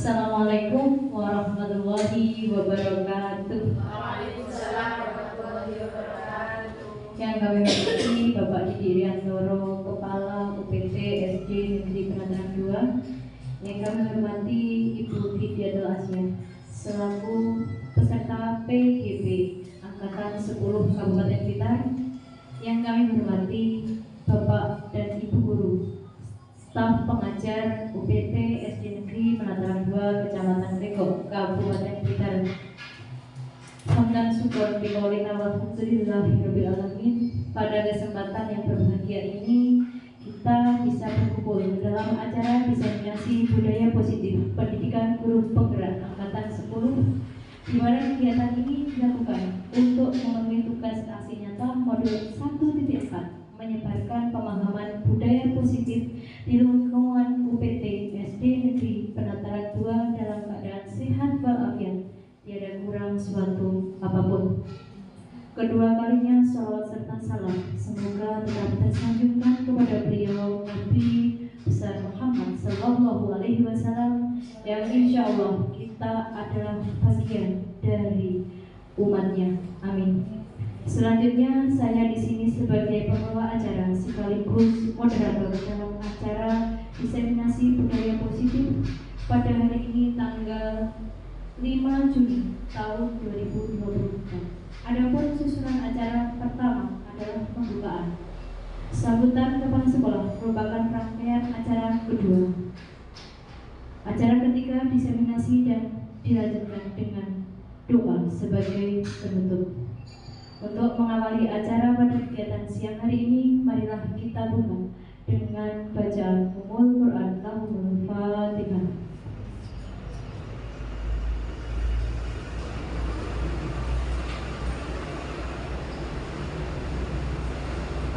Assalamualaikum warahmatullahi wabarakatuh. Waalaikumsalam warahmatullahi wabarakatuh. Yang kami hormati Bapak Didi Riantoro, Kepala UPT SD Negeri Penataran 2. Yang kami hormati Ibu Fidiatul Asya selaku peserta PGB Angkatan 10 Kabupaten Blitar. Yang kami hormati Bapak dan Ibu Guru, staf pengajar UPT SD Negeri Penataran 2 Kecamatan Legok, Kabupaten Blitar. Hamdan syukur biqauli alhamdulillahirabbil alamin. Pada kesempatan yang berbahagia ini kita bisa berkumpul dalam acara diseminasi budaya positif pendidikan guru penggerak angkatan 10, di mana kegiatan ini dilakukan untuk memenuhi tugas aksi nyata modul 1.4, menyebarkan pemahaman budaya positif di lingkungan UPT SD Negeri Penataran 2 dalam keadaan sehat walafiat, tiada kurang suatu apapun. Kedua kalinya salawat serta salam semoga tetap tersanjungkan kepada beliau Nabi besar Muhammad Sallallahu Alaihi Wasallam, yang insya Allah kita adalah bagian dari umatnya. Amin. Selanjutnya saya di sini sebagai pengelola acara sekaligus moderator dalam acara diseminasi budaya positif pada hari ini tanggal 5 Juni tahun 2024. Adapun susunan acara pertama adalah pembukaan. Sambutan kepala sekolah merupakan rangkaian acara kedua. Acara ketiga diseminasi dan dilanjutkan dengan doa sebagai penutup. Untuk mengawali acara pada kegiatan siang hari ini, marilah kita buka dengan bacaan Ummul Quran Lahumul Fatihah.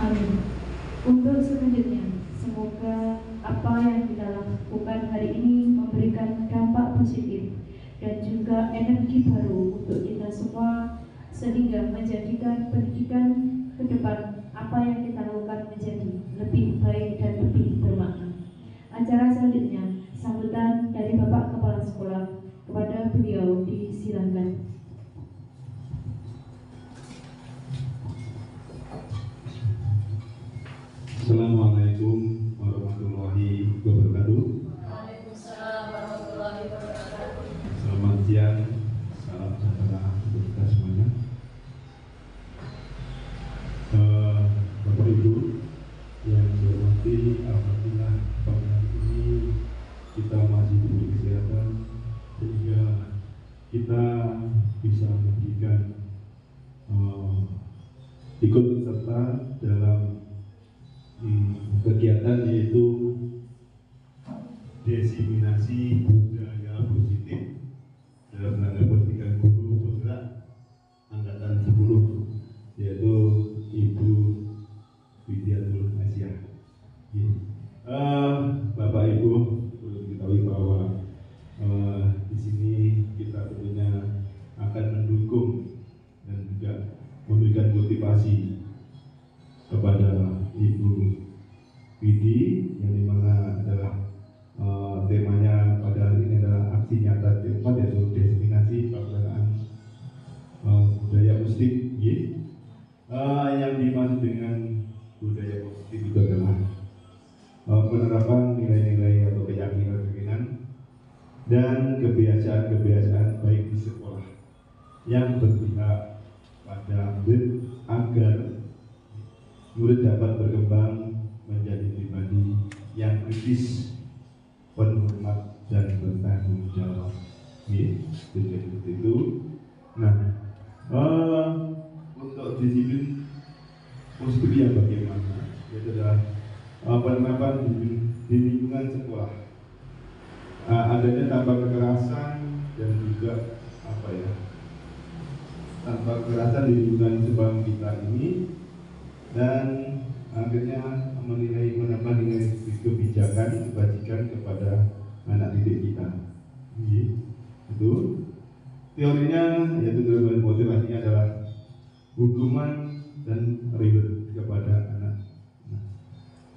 Amin. Untuk selanjutnya, semoga apa yang kita lakukan hari ini memberikan dampak positif dan juga energi baru untuk kita semua, sehingga menjadikan pendidikan ke depan apa yang kita lakukan menjadi lebih baik dan lebih bermakna. Acara selanjutnya, sambutan dari Bapak Kepala Sekolah, kepada beliau disilakan. Assalamualaikum warahmatullahi wabarakatuh. Waalaikumsalam warahmatullahi wabarakatuh. Selamat siang, salam sejahtera untuk kita semuanya. Bapak Ibu yang saya hormati, alhamdulillah pada hari ini kita masih diberi kesehatan sehingga kita bisa memberikan ikut serta dalam kegiatan yaitu diseminasi budaya positif dalam rangka pendidikan guru penggerak angkatan 10, yaitu Ibu Fidiatul Asya. Bapak Ibu perlu diketahui bahwa di sini kita tentunya akan mendukung dan juga memberikan motivasi kepada Ibu Widi, yang dimana adalah temanya pada hari ini adalah aksi nyata keempat, yaitu diseminasi pelaksanaan budaya positif. Yang dimaksud dengan budaya positif itu adalah penerapan nilai-nilai atau keyakinan dan kebiasaan-kebiasaan baik di sekolah yang berpihak pada murid agar murid dapat berkembang menjadi pribadi yang kritis, penghormat dan bertanggung jawab. Seperti itu. Nah, untuk disiplin positif yang bagaimana? Yaitu adalah penerapan di lingkungan sekolah. Adanya tanpa kekerasan dan juga tanpa kekerasan di lingkungan sekolah kita ini, dan akhirnya menambah nilai kebijakan kebajikan kepada anak didik kita. Itu teorinya, yaitu motivasinya adalah hukuman dan reward kepada anak.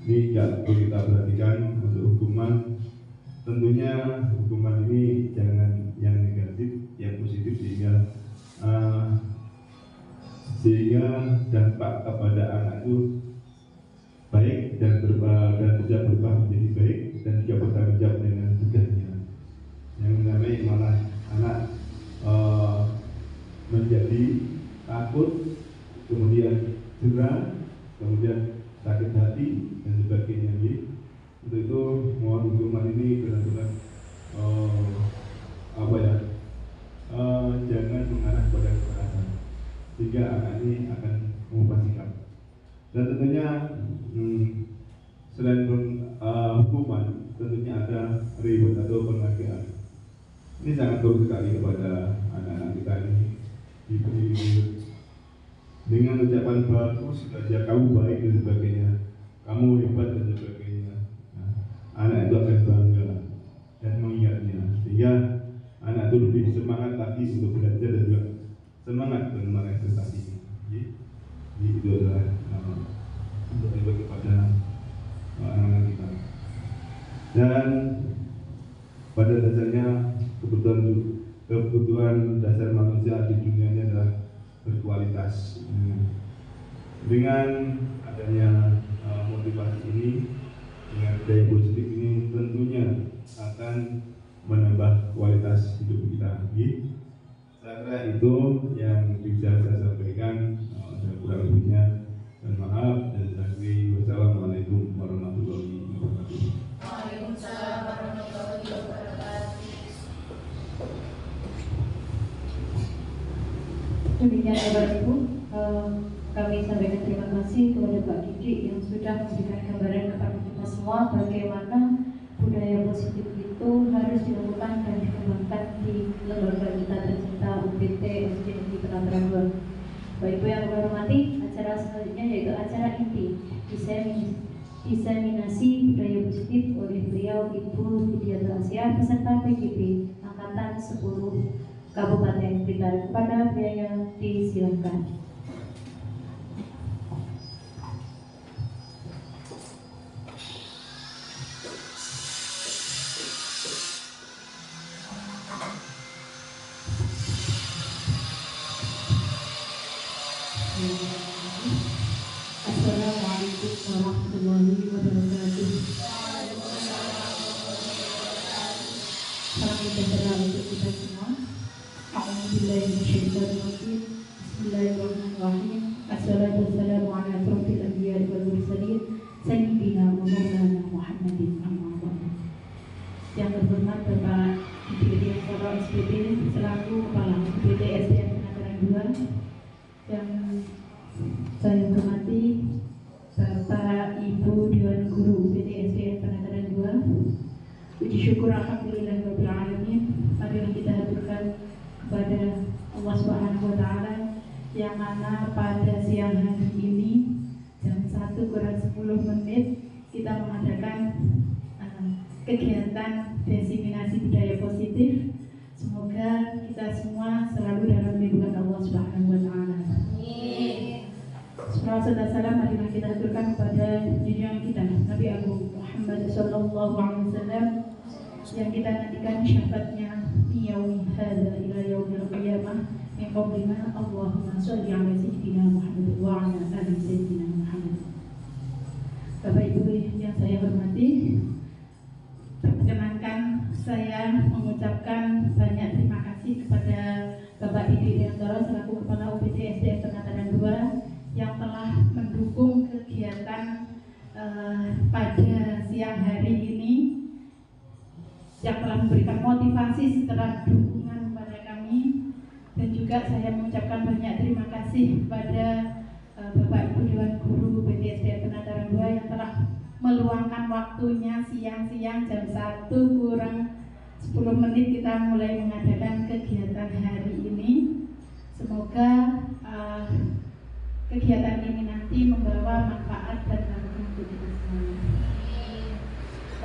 Ini perlu kita perhatikan untuk hukuman tentunya hukuman ini jangan yang negatif, yang positif sehingga dampak kepada anak itu baik dan bisa berubah menjadi baik dan juga bertanggung jawab dengan tugasnya. Yang namanya malah anak menjadi takut, kemudian jerah, kemudian sakit hati dan sebagainya. Untuk itu mohon hukuman ini benar-benar jangan mengarah pada kekerasan, sehingga anak ini akan mengubah sikap. Dan tentunya selain hukuman, tentunya ada reward atau penghargaan. Ini sangat bagus sekali kepada anak-anak kita ini, diberi dengan ucapan bagus saja, kamu baik dan sebagainya, kamu hebat dan sebagainya. Nah, anak itu akan bangga dan mengingatnya, sehingga anak itu lebih semangat lagi untuk belajar dan juga semangat dalam prestasi. Jadi itu adalah untuk dibagi kepada anak-anak kita. Dan pada dasarnya kebutuhan dasar manusia di dunia ini adalah berkualitas. Dengan adanya motivasi ini, dengan budaya positif ini, tentunya akan menambah kualitas hidup kita. Saya kira itu yang bisa saya sampaikan. Ada kurang lebihnya, dan maaf, dan wassalamualaikum warahmatullahi wabarakatuh. Waalaikumsalam warahmatullahi wabarakatuh. Demikian Bapak Ibu, kami sampaikan terima kasih kepada Pak Didik yang sudah memberikan gambaran kepada kita semua bagaimana budaya positif itu harus dilakukan dan dikembangkan di lembaga kita tercinta UPT SD Negeri Penataran 2. Bapak Ibu yang kami hormati, acara selanjutnya yaitu acara inti diseminasi budaya positif oleh beliau Ibu Widianto Asia peserta PGB Angkatan 10 Kabupaten Blitar. Kepada beliau disilakan. Assalamualaikum warahmatullahi wabarakatuh. Salam sejahtera untuk kita semua. A'udzubillahiminasyaitonirrajim. Bismillahirrahmanirrahim. Assalatu wassalamu ala asyrofil anbiya'i wal mursalin sayyidina wa maulana Muhammadin amma ba'du. Yang terhormat Bapak Didik Diaspora SPD selaku Kepala UPT SDN Penataran 2, yang saya hormati Bapak Ibu Dewan Guru UPT SDN Penataran 2. Puji syukur alhamdulillah rabbil alamin, marilah kita haturkan kepada Allah Subhanahu wa taala yang mana pada siang hari ini jam 1:10 kita mengadakan kegiatan diseminasi budaya positif. Semoga kita semua selalu dalam lindungan Allah Subhanahu wa taala. Amin. Salawat dan salam marilah kita haturkan kepada junjungan kita Nabi Agung Muhammad sallallahu alaihi wasallam yang kita nantikan syafaatnya yaumi hadza ila yaumil qiyamah min qablina Allahumma shalli ala sayyidina Muhammad wa ala ali sayyidina Muhammad. Bapak Ibu yang saya hormati, perkenankan saya mengucapkan banyak terima kasih kepada Bapak Didik Diantoro selaku Kepala UPT SDN Penataran 2 yang telah mendukung kegiatan pada siang hari ini, yang telah memberikan motivasi setelah dukungan kepada kami, dan juga saya mengucapkan banyak terima kasih kepada Bapak Ibu Dewan Guru UPT SDN Penataran 2 yang telah meluangkan waktunya siang-siang jam 1:10 kita mulai mengadakan kegiatan hari ini. Semoga kegiatan ini nanti membawa manfaat dan barokah untuk kita semua.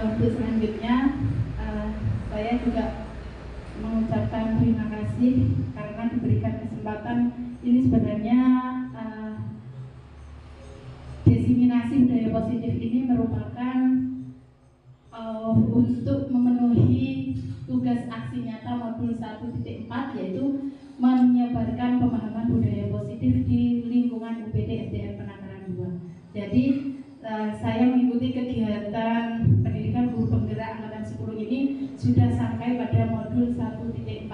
Untuk selanjutnya saya juga mengucapkan terima kasih karena diberikan kesempatan ini. Sebenarnya diseminasi budaya positif ini merupakan untuk memenuhi sudah sampai pada modul 1.4,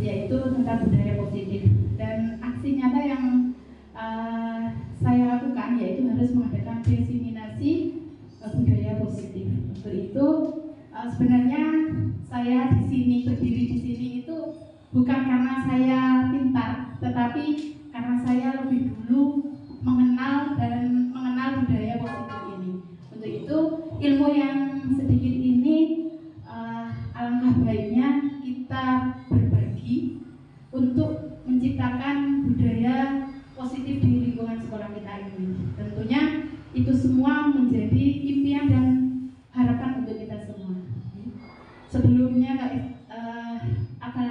yaitu tentang budaya positif. Dan aksi nyata yang saya lakukan yaitu harus mengadakan diseminasi budaya positif. Untuk itu sebenarnya saya berdiri di sini itu bukan karena saya pintar, tetapi karena saya lebih dulu mengenal budaya positif ini. Untuk itu ilmu yang sedikit ini alangkah baiknya kita berbagi untuk menciptakan budaya positif di lingkungan sekolah kita ini. Tentunya itu semua menjadi impian dan harapan untuk kita semua. Sebelumnya apa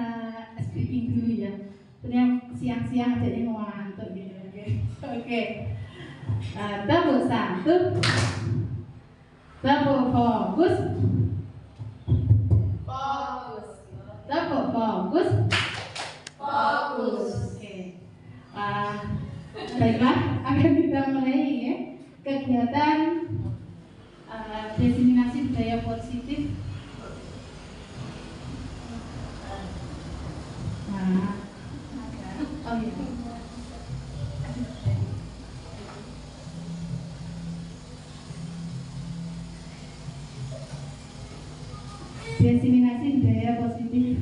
speaking dulu ya. Sebenarnya siang-siang jadi ngomong ngantuk gitu. Oke. Tepuk satu. Tepuk fokus. Fokus. Tepuk fokus. Fokus. Oke. Baiklah, akan kita mulai ya kegiatan diseminasi budaya positif. Oh iya. Diseminasi budaya positif.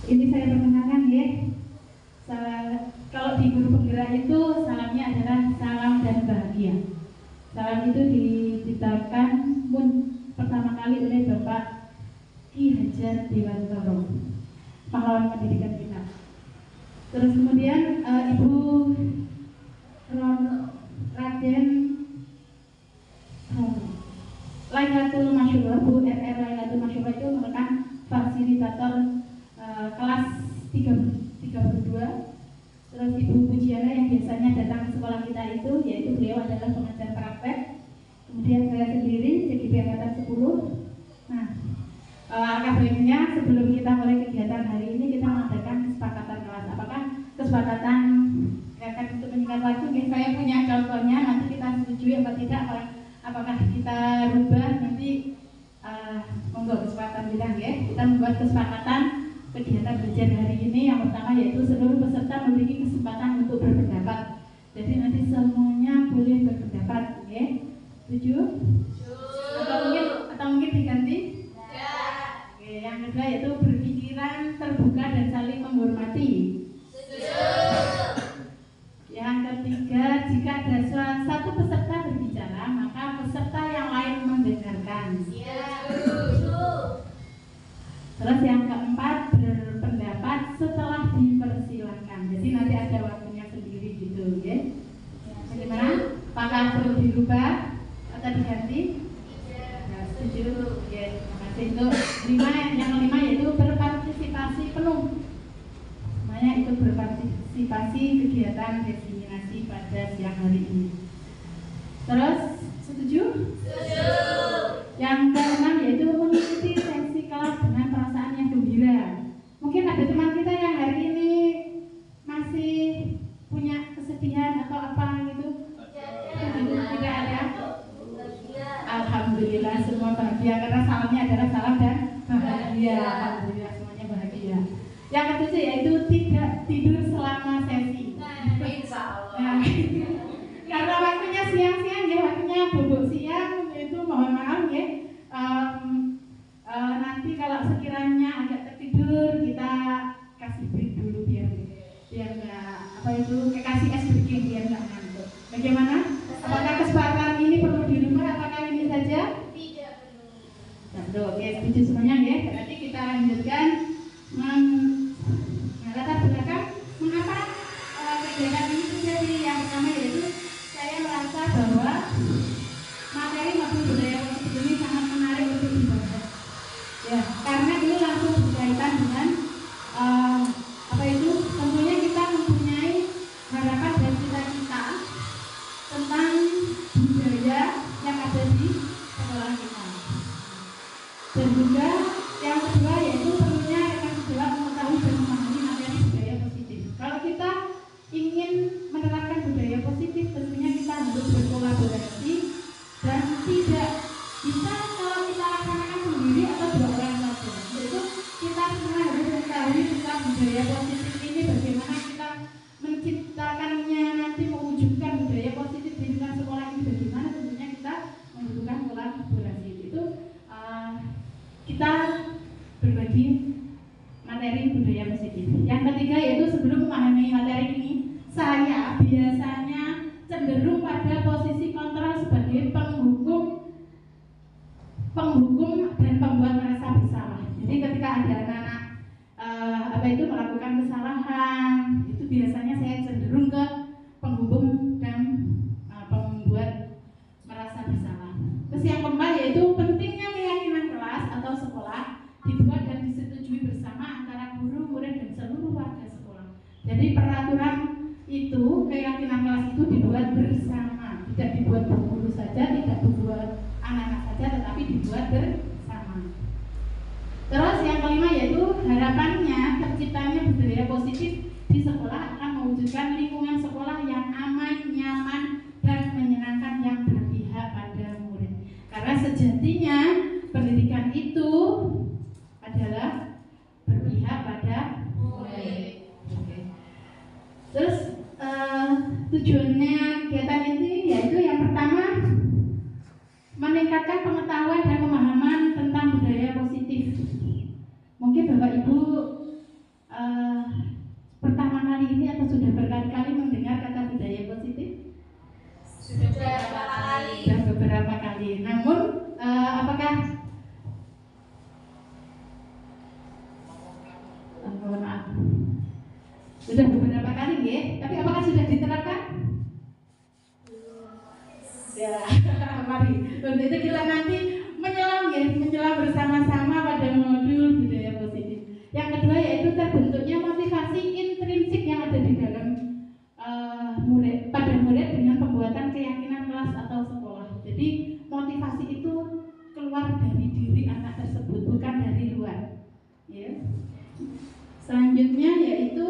Ini saya perkenalkan ya. Kalau di guru penggerak itu salamnya adalah salam dan bahagia. Salam itu diciptakan pertama kali oleh Bapak Ki Hajar Dewantoro, pahlawan pendidikan kita. Terus kemudian Ibu Raden Lailatul Masyurah, Bu RR Lailatul Masyurah itu merupakan fasilitator kelas 32. Terus Ibu Pujiana yang biasanya datang ke sekolah kita itu, yaitu beliau adalah pengajar praktek. Kemudian saya sendiri jadi angkatan 10. Nah, alangkah baiknya sebelum kita mulai kegiatan hari ini kita mengadakan kesepakatan kelas. Apakah kesepakatan akan untuk menyingkat waktu? Saya punya contohnya, nanti kita setuju apa tidak? Apakah kita rubah nanti? Monggo kesepakatan kita ya. Kita membuat kesepakatan kegiatan belajar hari ini yang pertama yaitu seluruh peserta memiliki kesempatan untuk berpendapat. Jadi nanti semuanya boleh berpendapat, ya. Setuju? Atau mungkin diganti? Ya. Oke, yang kedua yaitu berpikiran terbuka dan saling menghormati. Setuju. Yang ketiga, jika ada satu peserta berbicara, maka peserta yang lain mendengarkan. Setuju. Terus yang keempat, berpendapat setelah dipersilakan. Jadi nanti ada waktunya sendiri gitu, ya. Bagaimana? Apakah perlu dirubah atau diganti? Ya, setuju. Ya, terima kasih. Untuk yang kelima yaitu berpartisipasi penuh. Namanya itu berpartisipasi kegiatan diseminasi pada siang hari ini. Terus, setuju? Setuju. Yang keenam yaitu mengikuti sesi kelas dengan perasaan yang gembira. Mungkin ada teman kita yang hari ini masih punya kesedihan atau apa gitu. Tidak ada. Alhamdulillah semua bahagia karena salamnya adalah salam dan bahagia. Alhamdulillah semuanya bahagia. Yang ketujuh yaitu tidak tidur selama sesi. Insya Allah. Nah, karena waktunya siang-siang ya, waktunya bobok siang itu mohon maaf ya. Nanti kalau sekiranya agak tertidur kita kasih break dulu biar nggak kasih es breaking biar nggak ngantuk. Bagaimana? Apakah kesempatan ini perlu dirubah? Apakah ini saja? Tidak perlu. Nah, oke, setuju semuanya ya. Berarti kita lanjutkan. Latar belakang mengapa kegiatan ini terjadi. Yang pertama yaitu saya merasa bahwa materi modul budaya positif ini sangat menarik untuk dibahas. Ya, karena ini langsung berkaitan dengan tentunya kita mempunyai harapan dan cita-cita tentang budaya yang ada di sekolah kita. Dan juga yang kedua yaitu perlunya rekan sejawat mengetahui dan memahami materi budaya positif. Kalau kita ingin menerapkan budaya positif, tentunya kita harus berkolaborasi dan penghukum dan pembuat merasa bersalah. Jadi ketika ada anak-anak melakukan kesalahan, itu biasanya saya cenderung ke penghukum dan pembuat merasa bersalah. Terus yang keempat yaitu pentingnya keyakinan kelas atau sekolah dibuat dan disetujui bersama antara guru, murid, dan seluruh warga sekolah. Jadi peraturan itu, keyakinan kelas itu dibuat bersama, tidak dibuat guru saja, tidak dibuat anak-anak saja, tetapi dibuat bersama. Terus yang kelima yaitu harapannya terciptanya budaya positif di sekolah akan mewujudkan lingkungan sekolah yang aman, nyaman, dan menyenangkan yang berpihak pada murid. Karena sejatinya pendidikan itu adalah berpihak pada murid. Terus tujuannya kegiatan ini yaitu yang pertama meningkatkan pengetahuan dan pemahaman tentang budaya positif. Mungkin Bapak Ibu pertama kali ini atau sudah berkali-kali mendengar kata budaya positif? Sudah beberapa kali. Sudah beberapa kali. Namun apakah mohon maaf. Sudah beberapa kali ya, tapi apakah sudah diterapkan? Ya, mari. Untuk itu kita nanti menyelam bersama-sama pada modul budaya positif. Yang kedua yaitu terbentuknya motivasi intrinsik yang ada di dalam pada murid dengan pembuatan keyakinan kelas atau sekolah. Jadi motivasi itu keluar dari diri anak tersebut, bukan dari luar. Ya. Selanjutnya yaitu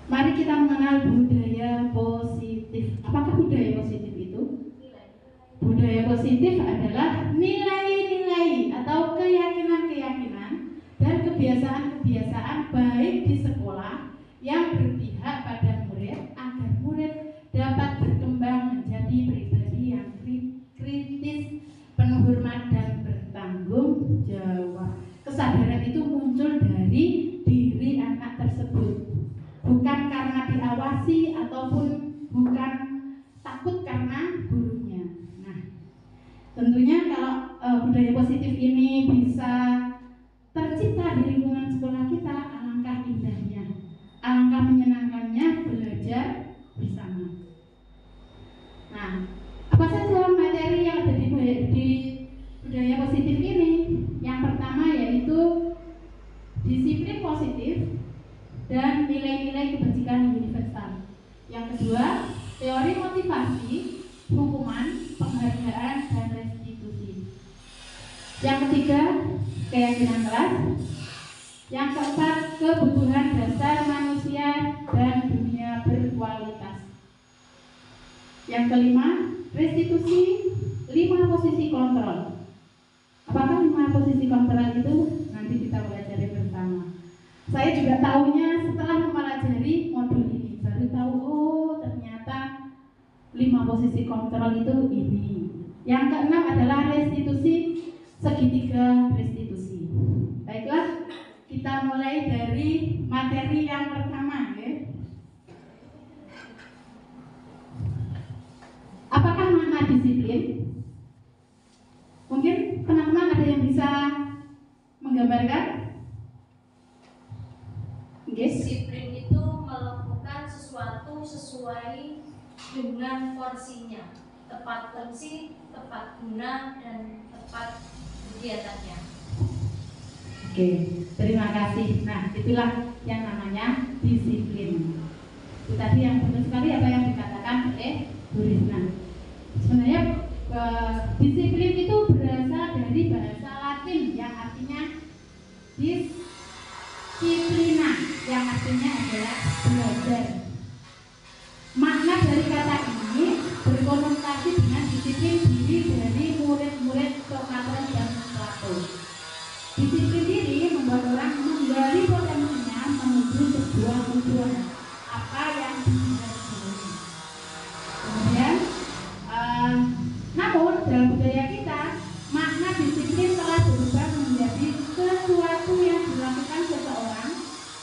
mari kita mengenal budaya positif. Apakah budaya positif itu? Budaya positif adalah nilai-nilai atau keyakinan-keyakinan dan kebiasaan-kebiasaan baik di sekolah yang berpihak pada murid agar murid dapat berkembang menjadi pribadi yang kritis, penuh hormat, dan bertanggung jawab. Kesadaran itu muncul dari diri anak tersebut, bukan karena diawasi ataupun bukan takut karena gurunya. Nah, tentunya kalau budaya positif ini bisa tercipta di lingkungan sekolah kita, alangkah indahnya, alangkah menyenangkannya belajar bersama. Nah, apa saja materi yang ada di budaya positif ini? Yang pertama yaitu disiplin positif dan nilai-nilai kebajikan universal. Yang kedua, teori motivasi, hukuman, penghargaan, dan restitusi. Yang ketiga, keyakinan kelas. Yang keempat, kebutuhan dasar manusia dan dunia berkualitas. Yang kelima, restitusi, 5 posisi kontrol. Apakah 5 posisi kontrol itu? Nanti kita pelajari bersama. Saya juga tahunya setelah mempelajari modul ini, baru tahu oh ternyata 5 posisi kontrol itu ini. Yang keenam adalah restitusi, segitiga restitusi. Baiklah, kita mulai dari materi yang pertama ya. Apakah makna disiplin? Mungkin teman-teman ada yang bisa menggambarkan? Yes. Disiplin itu melakukan sesuatu sesuai dengan porsinya, tepat fungsi, tepat guna, dan tepat kegiatannya. Oke, terima kasih. Nah, itulah yang namanya disiplin. Itu tadi yang benar sekali apa yang dikatakan oleh Bu Rizna. Sebenarnya disiplin itu berasal dari bahasa Latin yang artinya disiplina, yang artinya adalah belajar. Makna dari kata ini berkonotasi dengan disiplin diri dari murid-murid Sokrates dan Plato. Disiplin diri membuat orang menggali potensinya menuju sebuah tujuan apa yang diharapkan. Kemudian, namun dalam budaya kita, makna disiplin telah berubah menjadi sesuatu yang dilakukan seseorang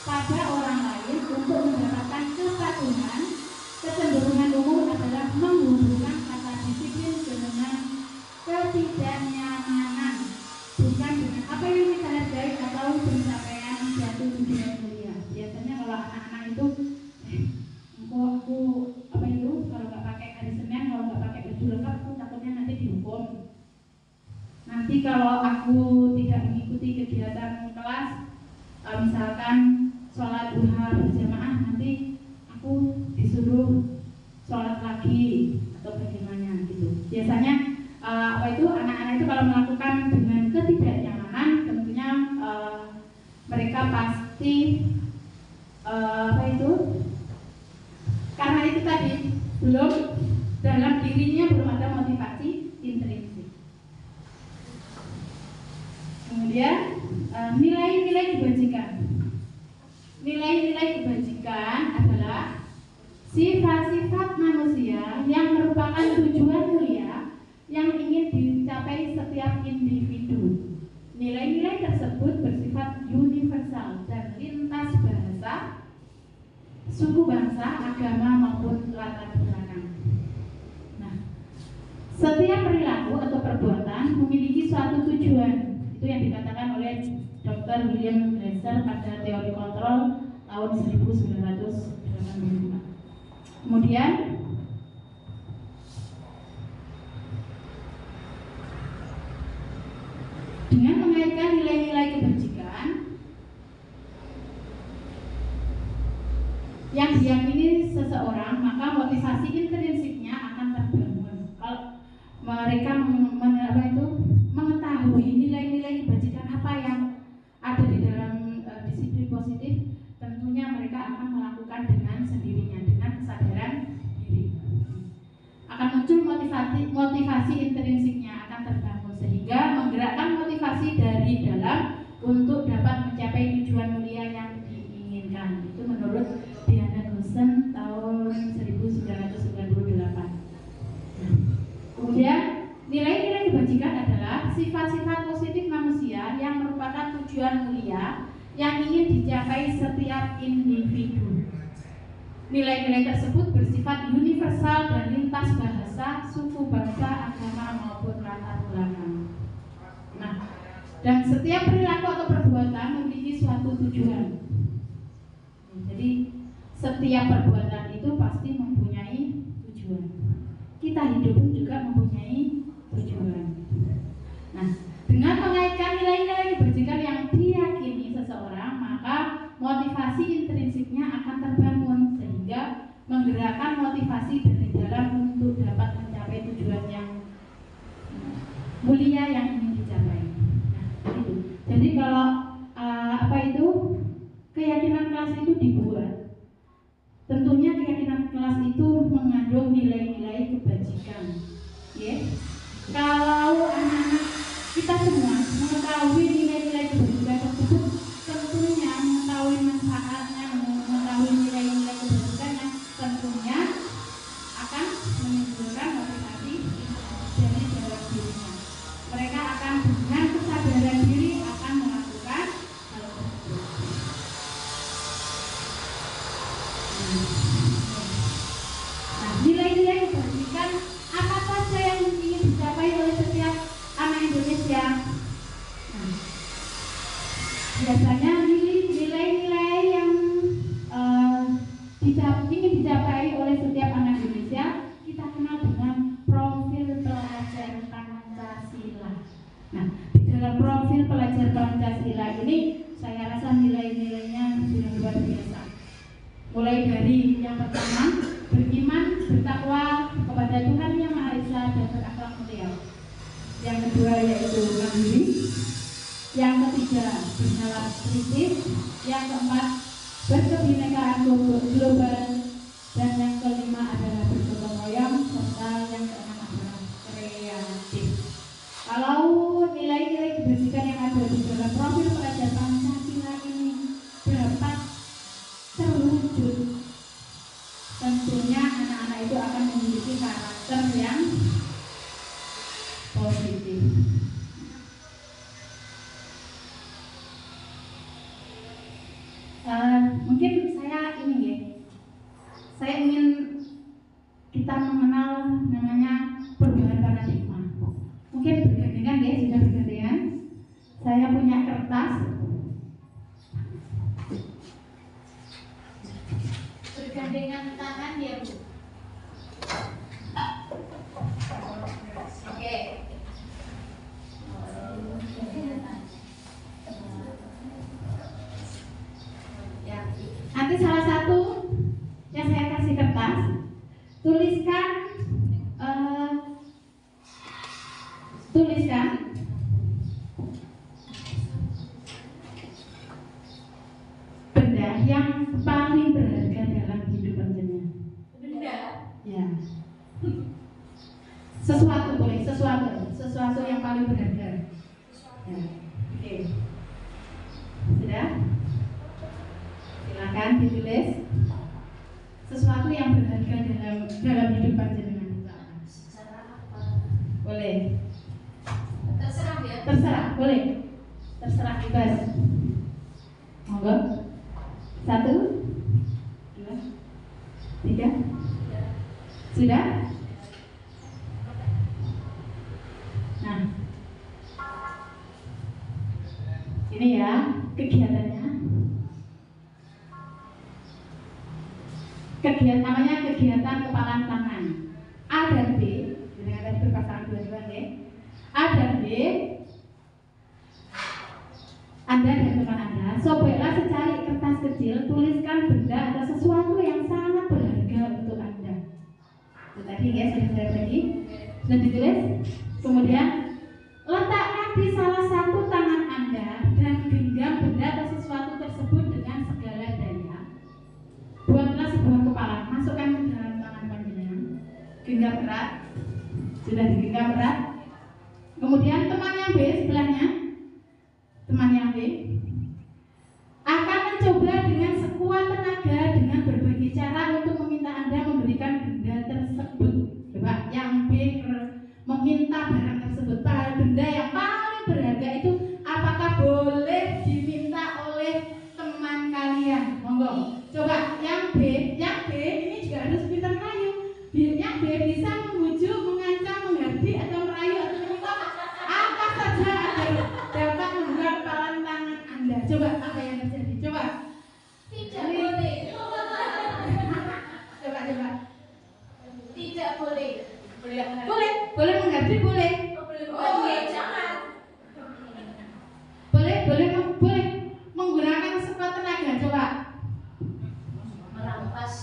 pada orang lain untuk mendapatkan kepatuhan. Kecenderungan umum adalah menghubungkan baju lengkap, aku takutnya nanti dihukum. Nanti kalau aku tidak mengikuti kegiatan kelas, misalkan sholat duha berjamaah, nanti aku disuruh sholat lagi atau bagaimana gitu. Biasanya anak-anak itu kalau melakukan dengan ketidaknyamanan, tentunya mereka pasti karena itu tadi belum dalam dirinya belum ada motivasi intrinsik. Kemudian nilai-nilai kebajikan. Nilai-nilai kebajikan adalah sifat-sifat manusia yang merupakan tujuan mulia yang ingin dicapai setiap individu. Nilai-nilai tersebut bersifat universal dan lintas bahasa, suku bangsa, agama maupun latar belakang. Nah, setiap perilaku atau perbuatan memiliki suatu tujuan. Itu yang dikatakan oleh Dr. William Glasser pada teori kontrol tahun 1985. Kemudian dengan mengaitkan nilai-nilai kebajikan yang diyakini seseorang, maka motivasi intrinsiknya akan terbangun. Kalau mereka mengetahui nilai-nilai kebajikan apa yang ada di dalam disiplin positif, tentunya mereka akan melakukan dengan sendirinya, dengan kesadaran diri. Akan muncul motivasi intrinsiknya akan terbangun, sehingga menggerakkan motivasi dari dalam untuk dapat mencapai tujuan mulia yang diinginkan. Itu menurut Diana Goosen tahun 1998. Kemudian nilai-nilai kebajikan adalah sifat-sifat positif manusia yang merupakan tujuan mulia yang ingin dicapai setiap individu. Nilai-nilai tersebut bersifat universal dan lintas bahasa, suku, bangsa, agama maupun latar belakang. Nah, dan setiap perilaku atau perbuatan memiliki suatu tujuan. Jadi setiap perbuatan itu pasti mempunyai tujuan. Kita hidup pun juga mempunyai tujuan. Nah, dengan mengaitkan nilai-nilai kebajikan yang diyakini seseorang, maka motivasi intrinsiknya akan terbangun, sehingga menggerakkan motivasi dari dalam untuk dapat mencapai tujuan yang mulia yang ingin dicapai. Nah, itu. Jadi kalau keyakinan kelas itu dibuat, tentunya keyakinan kelas itu mengandung nilai-nilai kebajikan. Kalau anak-anak kita semua mengetahui nilai-nilai kebajikan tersebut, tentunya mengetahui manfaatnya, mengetahui nilai-nilai kebajikannya, tentunya akan menimbulkan motivasi dari dalam dirinya. Mereka akan dengan kesadaran diri akan melakukan hal tersebut. Nah, nilai-nilai kebajikan apa saja yang ingin dicapai oleh setiap anak Indonesia? Nah, biasanya nilai-nilai yang ingin dicapai oleh setiap anak Indonesia kita kenal dengan profil pelajar Pancasila. Nah, di dalam profil pelajar Pancasila ini saya rasa nilai-nilainya sudah luar biasa. Mulai dari yang pertama, beriman, bertakwa kepada Tuhan Yang Maha Esa dan berakhlak mulia. Yang kedua yaitu mandiri. Yang ketiga, bernalar kritis. Yang keempat, berkebinekaan global. Dan yang kelima adalah bergotong royong, serta yang keenam adalah kreatif. Kalau nilai-nilai kebajikan yang ada di dalam profil pelajar Pancasila ini dapat terwujud, tentunya anak-anak itu akan memiliki karakter yang positif. Mungkin saya ini nanti salah satu yang saya kasih kertas, tuliskan benda yang paling berharga dalam kehidupan jenengan. Benda. Ya. Sesuatu boleh, sesuatu yang paling berharga. Ya. Oke. Sudah? Silakan ditulis. Sesuatu yang berharga dalam hidup panjenengan itu apa? Secara apa? Boleh. Terserah ya. Terserah, boleh. Terserah bebas. Monggo. 1, 2, 3. Sudah? Nah, ini ya kegiatannya. Namanya kegiatan kepalan tangan. A dan B, dengan tadi berpasangan dua-dua ya. A dan B, Anda dan teman Anda, sobeklah secari kertas kecil, tuliskan benda atau sesuatu yang sangat berharga untuk Anda. Itu tadi ya, sudah saya bagi. Sudah ditulis. Kemudian letakkan di salah satu tangan Anda dan genggam benda atau sesuatu tersebut dengan segala daya. Buatlah sebuah kepalan, masukkan ke dalam tangan panjenengan. Genggam erat. Sudah digenggam erat. Kemudian teman yang B sebelahnya, teman yang B akan mencoba dengan sekuat tenaga dengan berbagai cara untuk meminta Anda memberikan benda tersebut. Coba yang B meminta barang tersebut, benda yang paling berharga itu, apakah boleh diminta oleh teman kalian? Monggo. Coba yang B ini juga harus pintar merayu. Yang B bisa membujuk, mengancam, menghardi atau merayu atau meminta apa saja agar dapat membuka kepalan tangan Anda. Coba apa yang terjadi? Coba. Tidak boleh. Coba. Tidak boleh. Boleh menghardi, boleh. Boleh, jangan. Boleh menggunakan sekuat tenaga. Coba. Merampas.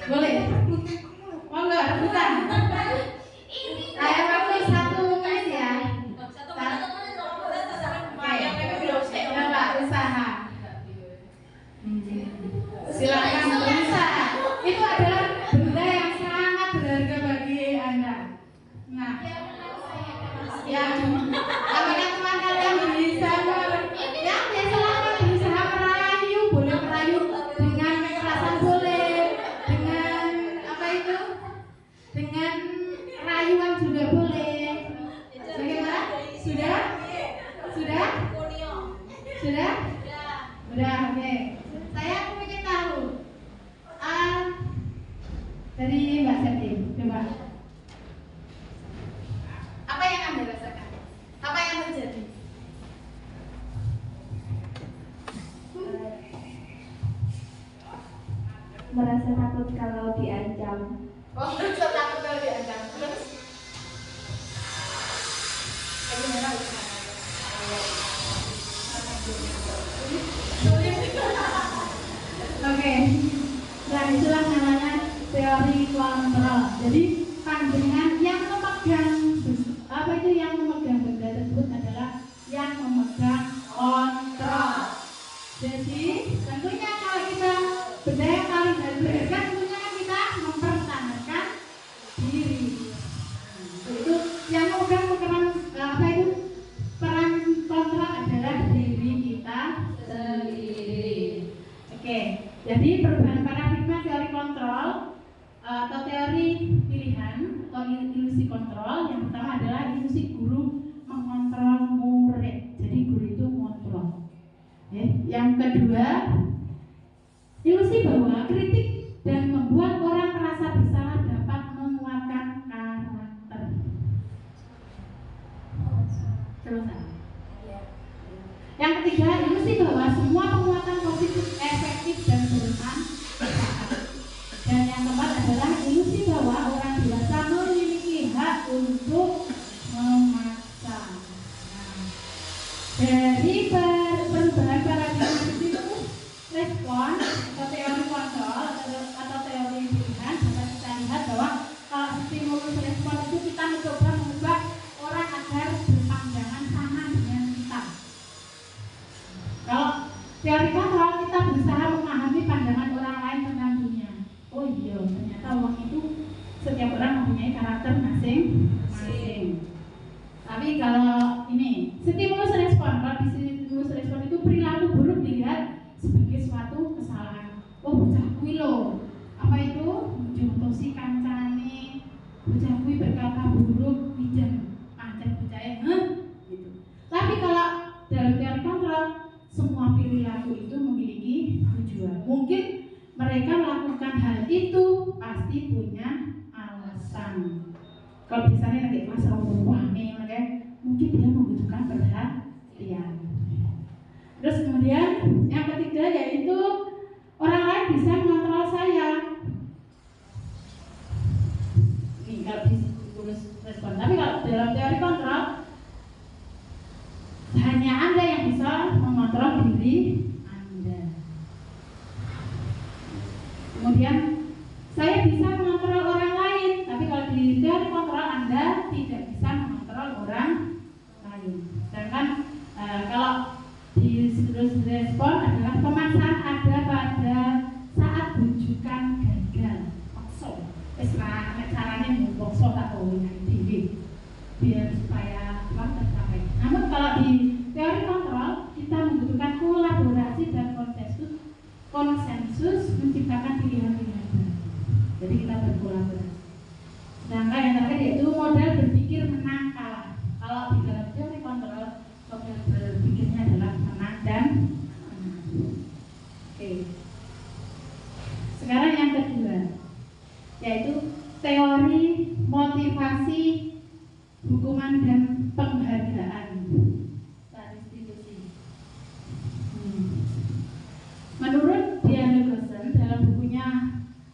Boleh. Monggo rebutan. Saya waktu 1 menit ya. Coba usaha. Silakan berusaha. Itu adalah benda yang sangat berharga bagi Anda. Nah, yang apakah teman kalian bisa yang silakan berusaha merayu, boleh merayu dengan kekerasan, boleh dengan apa itu, dengan rayuan juga boleh. Bagaimana? Sudah? Sudah, oke. Saya ingin tahu dari Mbak Seti, coba. Apa yang Anda rasakan? Apa yang terjadi? Merasa takut kalau diancam. Oh, merasa takut kalau diancam. Terus? Bagaimana Oke. Nah, itulah namanya teori kontrol. Jadi pandangan yang memegang benda tersebut adalah yang memegang kontrol. Jadi tentunya kalau kita benda yang paling berharga, tentunya kita mempertahankan diri. Itu yang memegang peran kontrol adalah diri kita sendiri. Oke, jadi perubahan paradigma teori kontrol atau teori pilihan atau ilusi kontrol. Yang pertama adalah ilusi guru mengontrol murid. Jadi guru itu mengontrol. Yang kedua, ilusi bahwa kritik dan membuat orang merasa bersalah dapat menguatkan karakter. Yang ketiga, ilusi bahwa semua penguatan positif efektif dan bermanfaat. Dan yang keempat adalah ilusi bahwa orang dewasa memiliki hak untuk memaksa. Dari perubahan paradigma itu setiap orang mempunyai karakter masing-masing. Tapi kalau ini stimulus respon, kalau di stimulus respon itu perilaku buruk dilihat sebagai suatu kesalahan. Oh, bocah kuwi lho, apa itu menjotosi kancane, bocah kuwi berkata buruk, tidak pancen bocahe gitu. Tapi kalau dalam teori kontrol, semua perilaku itu memiliki tujuan. Mungkin mereka melakukan hal itu pasti punya alasan. Kalau misalnya nanti kelas nih, mungkin dia membutuhkan perhatian. Terus kemudian yang ketiga yaitu orang lain bisa mengontrol saya. Ini kalau di stimulus respon. Tapi kalau dalam teori kontrol, hanya Anda yang bisa mengontrol diri Anda. Kemudian saya bisa mengontrol orang lain, tapi kalau di teori kontrol Anda tidak bisa mengontrol orang lain. Sedangkan kalau di stimulus respon adalah pemaksaan ada pada saat rujukan gagal, paksa. Caranya paksa tak tahu diri biar supaya tercapai. Namun kalau di teori kontrol kita membutuhkan kolaborasi dan konsensus menciptakan pilihan-pilihan baru. Jadi kita berkolaborasi. Sedangkan yang terakhir yaitu model berpikir menang kalah. Kalau di dalam teori kontrol, model berpikirnya adalah menang dan menang. Oke. Sekarang yang kedua, yaitu teori motivasi, hukuman dan penghargaan. Restitusi. Menurut Diana Gosen dalam bukunya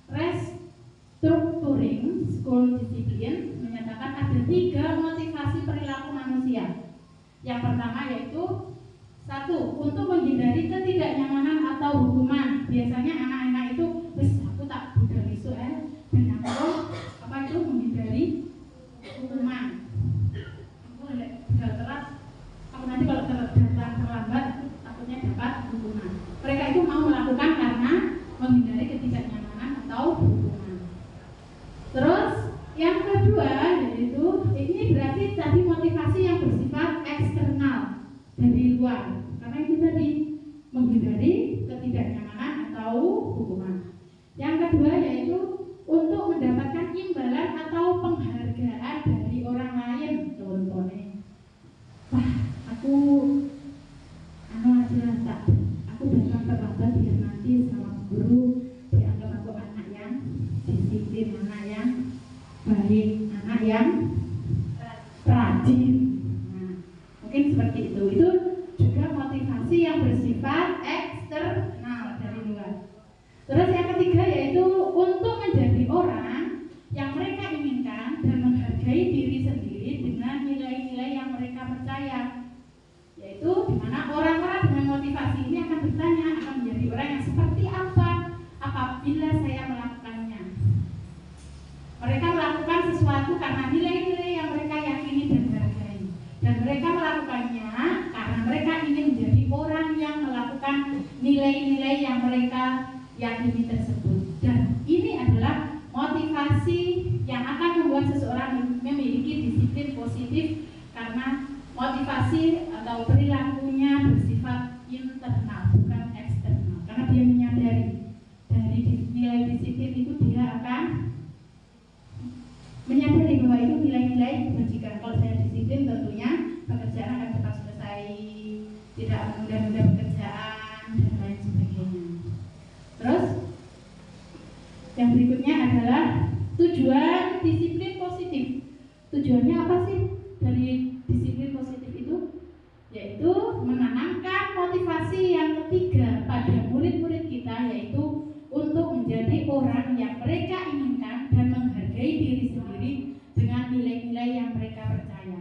Restructuring School Discipline menyatakan ada 3 motivasi perilaku manusia. Yang pertama yaitu 1. Untuk menghindari ketidaknyamanan atau hukuman. Biasanya anak-anak itu, aku tak budal isu dan aku apa itu menghindari hukuman. Aku budal telat, aku nanti kalau datang terlambat takutnya dapat hukuman. Mereka itu mau melakukan karena menghindari ketidaknyamanan atau hukuman. Terus yang kedua yaitu ini berarti tadi motivasi yang bersifat eksternal dari luar, karena itu tadi menghindari ketidaknyamanan atau hukuman. Yang kedua yaitu untuk mendapatkan imbalan atau penghargaan dari orang lain. Contohnya, wah aku aja tak, aku datang terlambat biar nanti sama guru dianggap aku anak yang disiplin, anak yang baik, anak yang rajin. Nah, mungkin seperti itu. Itu juga motivasi yang bersifat eksternal dari luar. Terus yang ketiga yaitu untuk menjadi orang yang mereka inginkan dan menghargai diri sendiri dengan nilai-nilai yang mereka percaya. Yaitu dimana orang-orang dengan motivasi ini akan bertanya, akan menjadi orang yang seperti apa apabila saya melakukannya. Mereka melakukan sesuatu karena nilai-nilai yang mereka yakini dan hargai, dan mereka melakukannya karena mereka ingin menjadi orang yang melakukan nilai-nilai yang mereka yakini tersebut. Dan ini adalah motivasi yang akan membuat seseorang memiliki disiplin positif, karena motivasi atau perilakunya bersifat internal bukan eksternal, karena dia menyadari dari nilai disiplin itu dia akan menyadari bahwa itu nilai-nilai kebajikan. Kalau saya disiplin tentunya pekerjaan akan cepat selesai, tidak menunda-nunda pekerjaan dan lain sebagainya. Terus yang berikutnya adalah tujuan disiplin positif. Tujuannya apa sih dari disiplin positif itu? Yaitu menanamkan motivasi yang ketiga pada murid-murid kita, yaitu untuk menjadi orang yang mereka inginkan dan menghargai diri sendiri dengan nilai-nilai yang mereka percaya.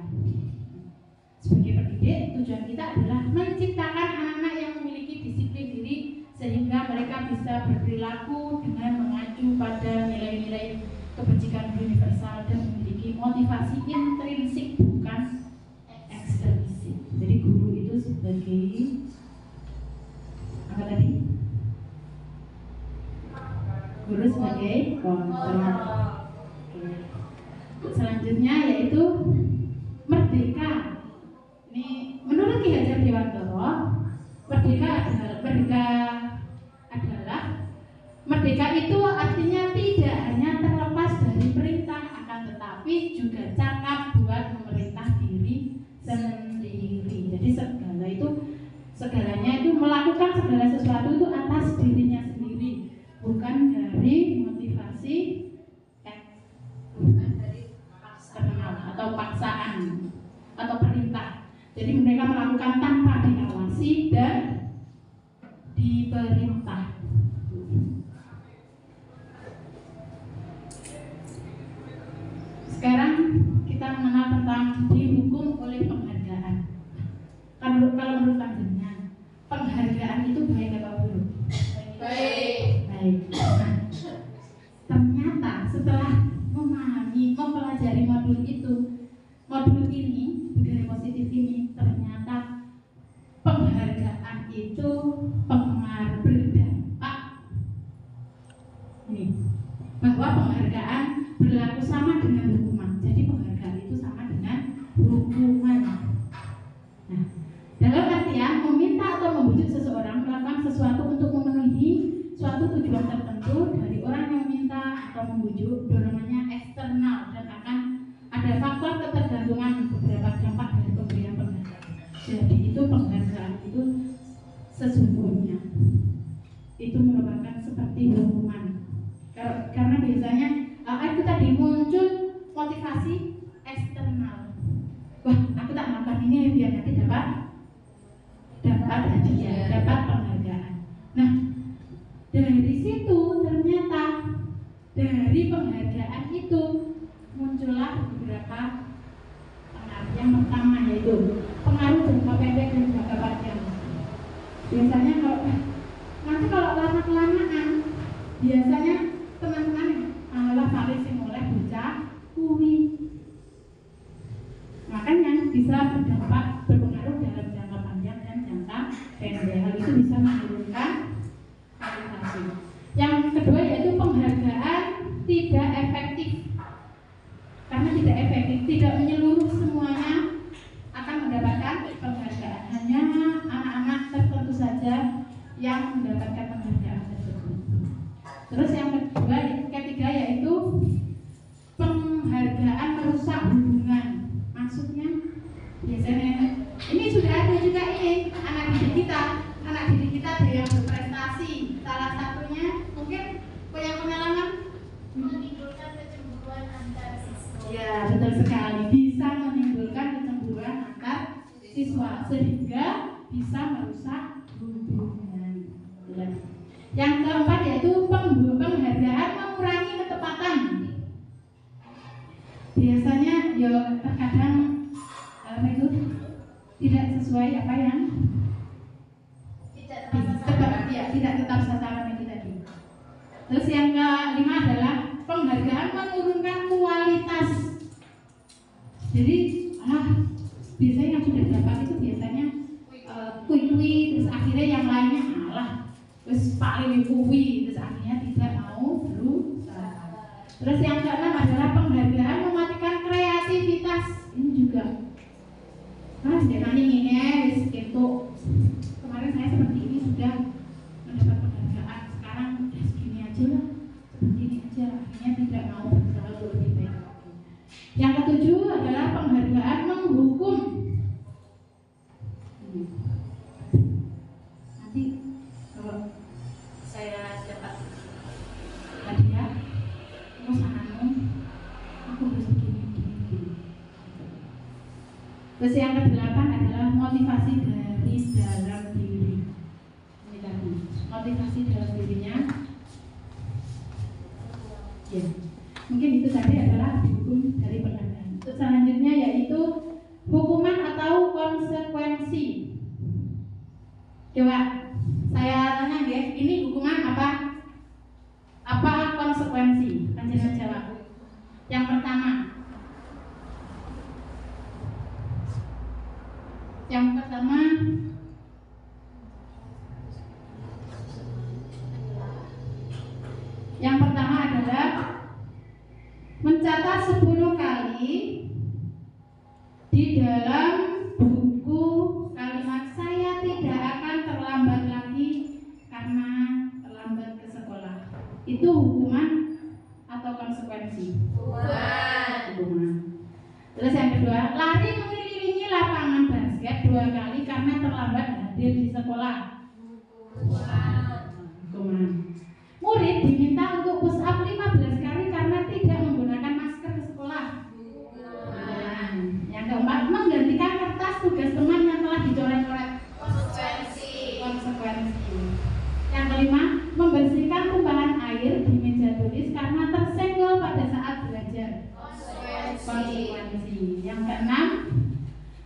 Sebagai pendidik, tujuan kita adalah menciptakan anak-anak yang memiliki disiplin diri sehingga mereka bisa berperilaku dengan mengacu pada nilai-nilai kebajikan universal dan memiliki motivasi intrinsik bukan ekstrinsik. Jadi guru itu sebagai apa tadi? Guru sebagai kontrol. selanjutnya yaitu merdeka. Ini menurut Ki Hajar Dewantara, merdeka itu artinya tidak hanya terlepas dari perintah, akan tetapi juga cakap buat memerintah diri sendiri. Jadi segalanya itu melakukan segala sesuatu itu atas dirinya sendiri, bukan dari motivasi eksternal atau paksaan atau perintah. Jadi mereka melakukan tanpa diawasi dan diperintah. Sekarang kita mengenal tentang dihukum oleh penghargaan. Kalau menurut panjenengan, penghargaan itu baik apa buruk? Baik. Baik. Nah, ternyata setelah mempelajari modul ini, budaya positif ini, ternyata penghargaan itu berdampak ini, bahwa penghargaan berlaku sama dengan hukuman. Jadi penghargaan itu sama dengan hukuman. Nah, dalam artian meminta atau membujuk seseorang melakukan sesuatu untuk memenuhi suatu tujuan tertentu dari orang yang meminta atau membujuk, dorongannya eksternal dan akan ada faktor ketergantungan beberapa dampak dari pemberian penghargaan. Jadi itu penghargaan itu sesungguhnya itu merupakan seperti hukuman. Karena biasanya itu tadi muncul motivasi eksternal. Wah, aku tak melakukan ini biar nanti dapat hadiah, dapat penghargaan. Nah, dari situ ternyata dari penghargaan itu muncullah beberapa pengaruh. Yang pertama yaitu pengaruh jangka pendek dan jangka panjang. Biasanya kalau lama-kelamaan biasanya teman-teman malah paling sing oleh bocah kuwi. Makanya bisa berpengaruh dalam jangka panjang dan jangka pendek. Hal itu bisa menurunkan motivasi. Yang kedua yaitu penghargaan tidak efektif. Karena tidak efektif, tidak menyeluruh semuanya akan mendapatkan penghargaan. Hanya anak-anak tertentu saja yang mendapatkan penghargaan tersebut. Terus yang ketiga yaitu penghargaan merusak hubungan. Maksudnya biasanya ini sudah ada juga ini anak didik kita ada yang berprestasi. Salah satunya mungkin punya pengalaman Menimbulkan kecemburuan antar siswa. ya, betul sekali, bisa menimbulkan kecemburuan antar siswa sehingga bisa merusak hubungan. Yang keempat yaitu penghargaan mengurangi ketepatan. Biasanya ya terkadang itu tidak sesuai apa yang tidak tetap sasaran itu tadi. Terus yang kelima adalah penghargaan menurunkan kualitas. Jadi biasanya yang sudah dapat itu biasanya kui-kui, terus akhirnya yang lainnya terus paling kui, terus akhirnya tidak mau berusaha. Terus yang keenam adalah penghargaan mematikan kreativitas. Ini juga dia nanya ini wis gitu. Kemarin saya seperti ini sudah mendapat penghargaan, sekarang udah segini aja lah, seperti ini aja, akhirnya tidak mau berusaha untuk lebih baik lagi. Yang ketujuh adalah penghargaan menghukum. Nanti kalau saya dapat hadiah, aku harus begini. Terus yang kedelapan adalah motivasi dari dalam diri. Ini tadi motivasi dalam dirinya. Ya, mungkin itu tadi adalah hukum dari penghargaan. Terus selanjutnya yaitu hukuman atau konsekuensi. Coba saya tanya ya, ini hukuman apa? Apa konsekuensi? Panjenengan jawab. Yang pertama. Yang pertama adalah mencatat 10 kali kali di dalam buku kalimat saya tidak akan terlambat lagi karena terlambat ke sekolah. Itu hukuman atau konsekuensi? Hukuman. Terus yang kedua, lari mengelilingi lapangan basket 2 kali karena terlambat hadir di sekolah. Hukuman. Murid diminta untuk push up 15 kali karena tidak menggunakan masker ke sekolah. Yang keempat, menggantikan kertas tugas teman yang telah dicoret-coret. Konsekuensi. Yang kelima, membersihkan tumpahan air di meja tulis karena tersenggol pada saat belajar. Konsekuensi. Yang keenam,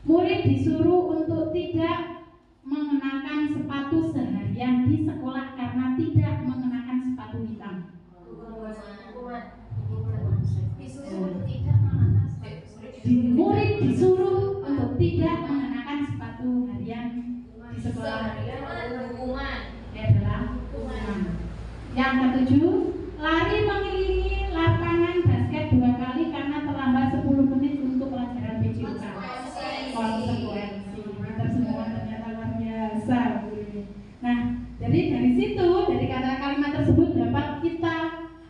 murid disuruh untuk tidak mengenakan sepatu seharian di sekolah karena tidak mengenakan sepatu hitam. Murid disuruh untuk tidak mengenakan sepatu harian di sekolah. Ini adalah hukuman. Yang ketujuh, lari mengelilingi lapangan basket 2 kali karena terlambat 10 menit untuk pelajaran PJK. Konsekuensi. Kita semua ternyata luar biasa. Nah, jadi dari situ, dari kata kalimat tersebut dapat kita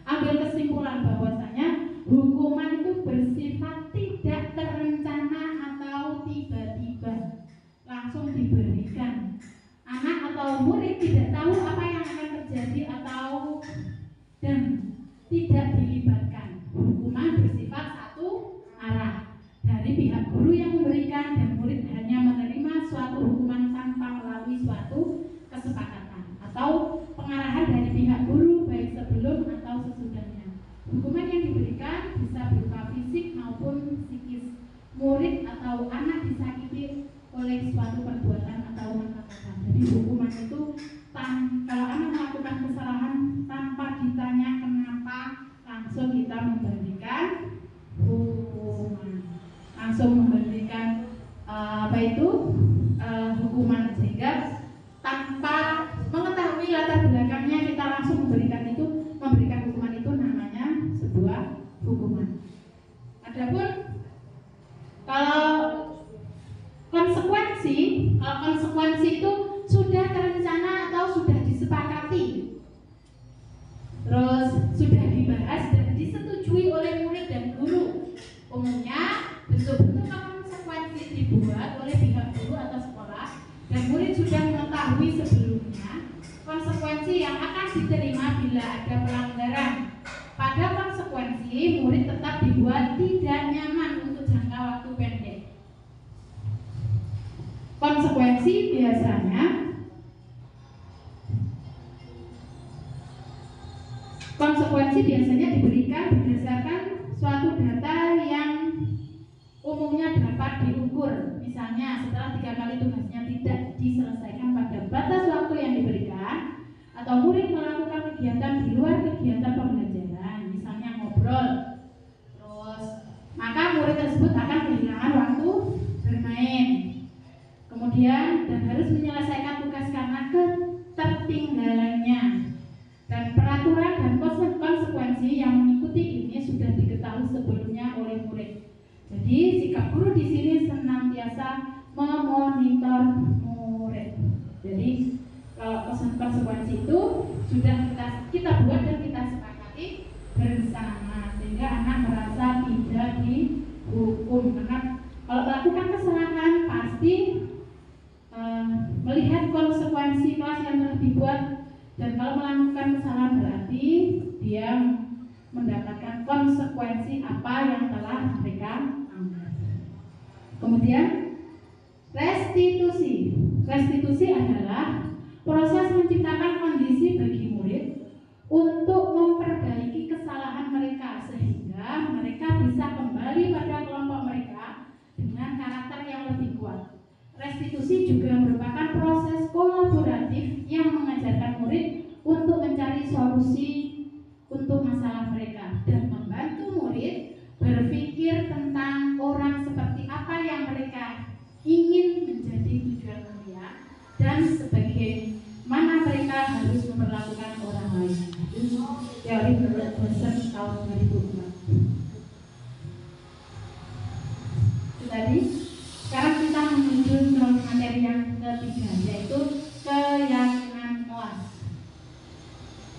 ambil kesimpulan bahwasanya hukuman itu bersifat tidak terencana atau tiba-tiba langsung diberikan. Anak atau murid tidak tahu apa yang akan terjadi atau dan tidak dilibatkan. Hukuman bersifat satu arah dari pihak guru yang memberikan dan murid hanya menerima suatu hukuman tanpa melalui suatu kesepakatan atau pengarahan dari pihak guru baik sebelum atau sesudahnya. Hukuman yang diberikan bisa berupa fisik maupun psikis. Murid atau anak disakiti oleh suatu perbuatan atau kata-kata. Jadi hukuman itu kalau anak melakukan kesalahan tanpa ditanya kenapa, langsung kita memberikan hukuman. Langsung memberikan hukuman, sehingga tanpa mengetahui latar belakangnya kita langsung memberikan hukuman itu namanya sebuah hukuman. Adapun kalau konsekuensi itu sudah terencana atau sudah disepakati, terus sudah dibahas dan disetujui oleh murid dan guru. Umumnya bentuk-bentuk konsekuensi dibuat oleh pihak guru atau sekolah dan murid sudah mengetahui sebelumnya konsekuensi yang akan diterima bila ada pelanggaran. Pada konsekuensi, murid tetap dibuat tidak nyaman untuk jangka waktu pendek. Konsekuensi biasanya diberikan berdasarkan suatu data yang umumnya dapat diukur. Misalnya setelah 3 kali tugasnya tidak diselesaikan pada batas waktu yang diberikan, atau murid melakukan kegiatan di luar kegiatan pembelajaran, misalnya ngobrol, terus maka murid tersebut akan kehilangan waktu bermain. Kemudian dan harus menyelesaikan tugas karena ketertinggalannya. Dan peraturan dan konsekuensi yang mengikuti ini sudah diketahui sebelumnya oleh murid. Jadi sikap guru di sini senantiasa memonitor murid. Jadi kalau konsekuensi itu sudah kita buat dan kita sepakati bersama, sehingga anak merasa tidak dihukum. Karena kalau melakukan kesalahan pasti melihat konsekuensi kelas yang telah dibuat, dan kalau melakukan kesalahan berarti dia mendapatkan konsekuensi apa yang telah mereka anggap. Kemudian restitusi. Restitusi adalah proses menciptakan kondisi bagi murid untuk memperbaiki kesalahan mereka sehingga mereka bisa kembali pada kelompok mereka dengan karakter yang lebih kuat. Restitusi juga merupakan proses kolaboratif yang mengajarkan murid untuk mencari solusi untuk masalah mereka dan membantu murid berpikir tentang orang seperti apa yang mereka ingin menjadi tujuan mulia dan sebagaimana mereka harus memperlakukan orang lain. tadi. Sekarang kita menuju ke materi yang ketiga, yaitu keyakinan kelas.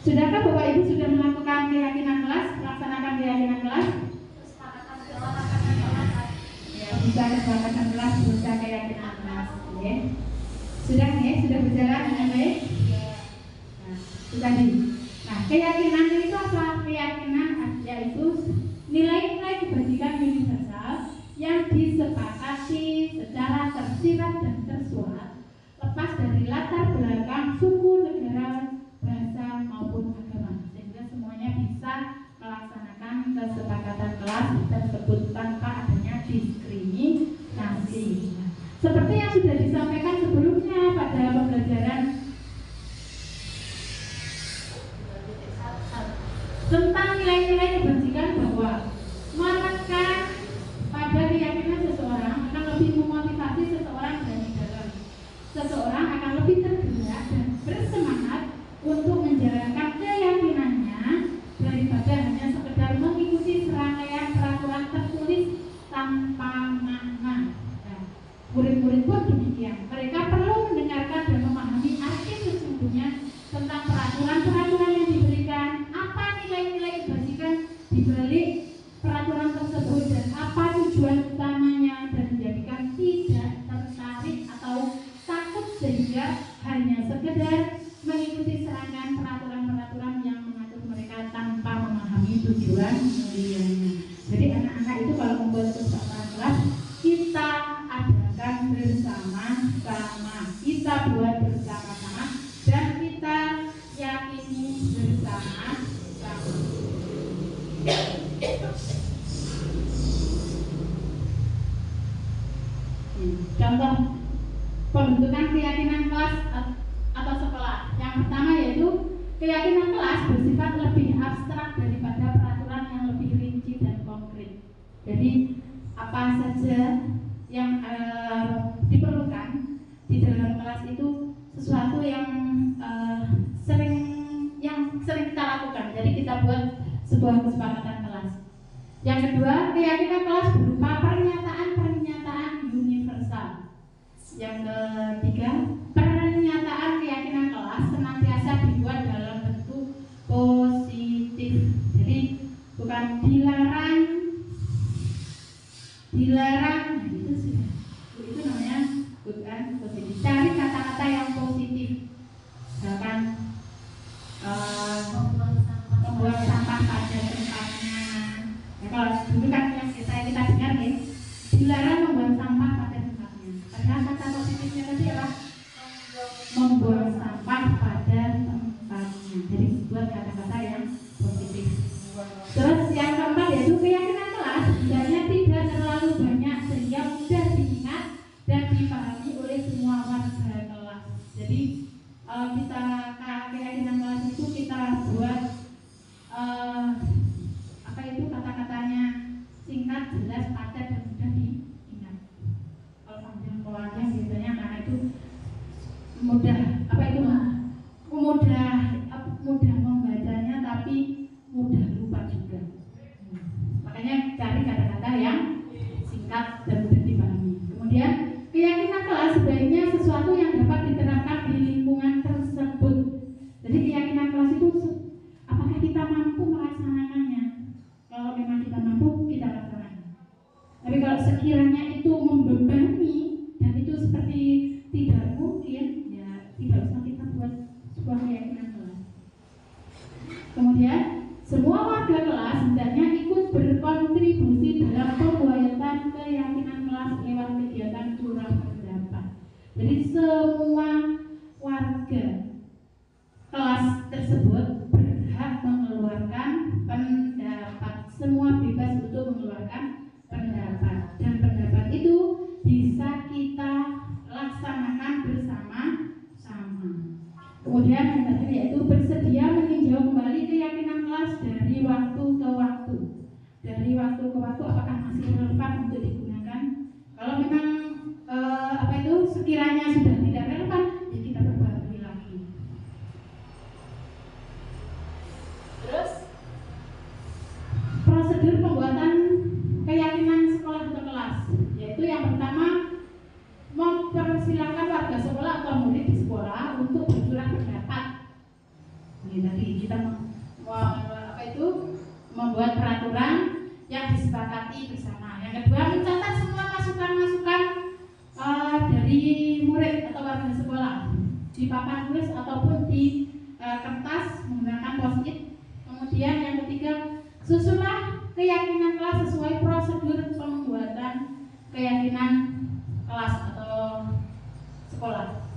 Sudahkah Bapak Ibu sudah melakukan keyakinan kelas, melaksanakan keyakinan kelas? Kesepakatan kelas akan Ya, bisa kesepakatan kelas, bisa keyakinan kelas. Ya. Sudah ya, sudah berjalan dengan baik? Nah, itu tadi. Nah, keyakinan itu apa? Keyakinan yaitu nilai-nilai kebajikan universal yang disepakati secara tersirat dan tersurat, lepas dari latar belakang suku, negara, bahasa maupun agama, sehingga semuanya bisa melaksanakan kesepakatan kelas tersebut tanpa adanya diskriminasi. Nah, seperti yang sudah disampaikan sebelumnya pada pembelajaran tentang nilai-nilai kebajikan, bahwa menekan pada keyakinan seseorang akan lebih memotivasi seseorang dari dalam. Seseorang akan lebih tergerak dan bersemangat untuk menjalankan keyakinannya daripada hanya sekedar mengikuti serangkaian peraturan tertulis tanpa makna. Nah, murid-murid pun demikian. Mereka perlu mendengarkan dan memahami arti sesungguhnya tentang peraturan-peraturan yang diberikan, apa nilai-nilai kebajikan di balik peraturan tersebut dan apa tujuan utamanya, dan menjadikan tidak tertarik atau takut sehingga hanya sekedar mengikuti serangkaian peraturan-peraturan yang mengatur mereka tanpa memahami tujuan mulianya. Jadi anak-anak itu kalau membuat kesepakatan kelas, kita adakan bersama-sama, kita buat bersama-sama, dan kita yakini bersama-sama. Contoh pembentukan keyakinan kelas atau sekolah. Yang pertama yaitu keyakinan kelas bersifat lebih abstrak daripada peraturan yang lebih rinci dan konkret. Jadi apa saja yang diperlukan di dalam kelas itu sesuatu yang sering kita lakukan. Jadi kita buat sebuah kesepakatan kelas. Yang kedua, keyakinan kelas berupa pernyataan-pernyataan universal. Yang ketiga, pernyataan keyakinan kelas senantiasa dibuat dalam bentuk positif. Jadi bukan dilarang, itu sudah. Itu namanya bukan positif. Cari kata-kata yang positif. Misalkan membuang sampah pada tempatnya. Ya, kalau dulu kan yang kita dengar ya, dilarang membuang sampah pada tempatnya. Padahal kata positifnya tadi apa? Membuang sampah pada tempatnya. Jadi buat kata-kata yang positif. Terus yang keempat yaitu keyakinan kelas sebenarnya tidak terlalu banyak sehingga mudah diingat dan dipahami oleh semua warga kelas. Jadi kita keyakinan kelas itu kita buat apa itu kata-katanya singkat, jelas, padat, dan mudah diingat. Kalau panjang biasanya anak itu mudah membacanya tapi mudah lupa juga. Makanya cari kata-kata yang singkat dan mudah dipahami. Kemudian keyakinan kelas sebaiknya sesuatu yang dapat diterapkan di lingkungan tersebut. Jadi keyakinan kelas itu apakah kita mampu melaksanakannya? Kalau memang kita mampu, kita laksanakan. Tapi kalau sekiranya itu membebani dan itu seperti tidak mungkin, ya tidak usah kita buat sebuah keyakinan kelas. Kemudian semua warga kelas hendaknya ikut berkontribusi dalam pembuatan keyakinan kelas lewat kegiatan curah pendapat. Jadi semua warga kelas tersebut berhak mengeluarkan pendapat. Semua bebas untuk mengeluarkan pendapat, dan pendapat itu bisa kita laksanakan bersama-sama. Kemudian yang terakhir yaitu bersedia meninjau kembali keyakinan kelas dari waktu ke waktu. Dari waktu ke waktu apakah masih relevan untuk digunakan? Kalau memang sekiranya sudah tidak relevan, ya kita perbarui lagi. Terus prosedur pembuatan keyakinan sekolah atau kelas, yaitu yang di papan tulis ataupun di kertas menggunakan post-it. Kemudian yang ketiga, susunlah keyakinan kelas sesuai prosedur pembuatan keyakinan kelas atau sekolah.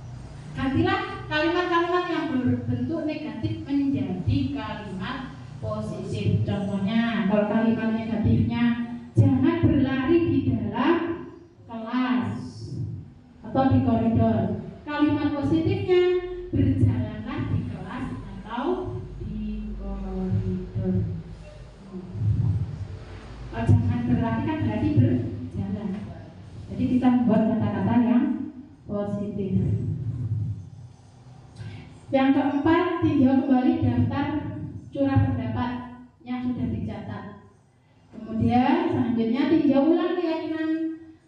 Gantilah kalimat-kalimat yang berbentuk negatif menjadi kalimat positif. Contohnya, kalau kalimat negatifnya, jangan berlari di dalam kelas atau di koridor. Kalimat positifnya, berjalanlah di kelas atau di koridor. Jangan berlari kan berarti berjalan. Jadi kita membuat kata-kata yang positif. Yang keempat, tinjau kembali daftar curah pendapat yang sudah dicatat. Kemudian selanjutnya tinjau ulang keyakinan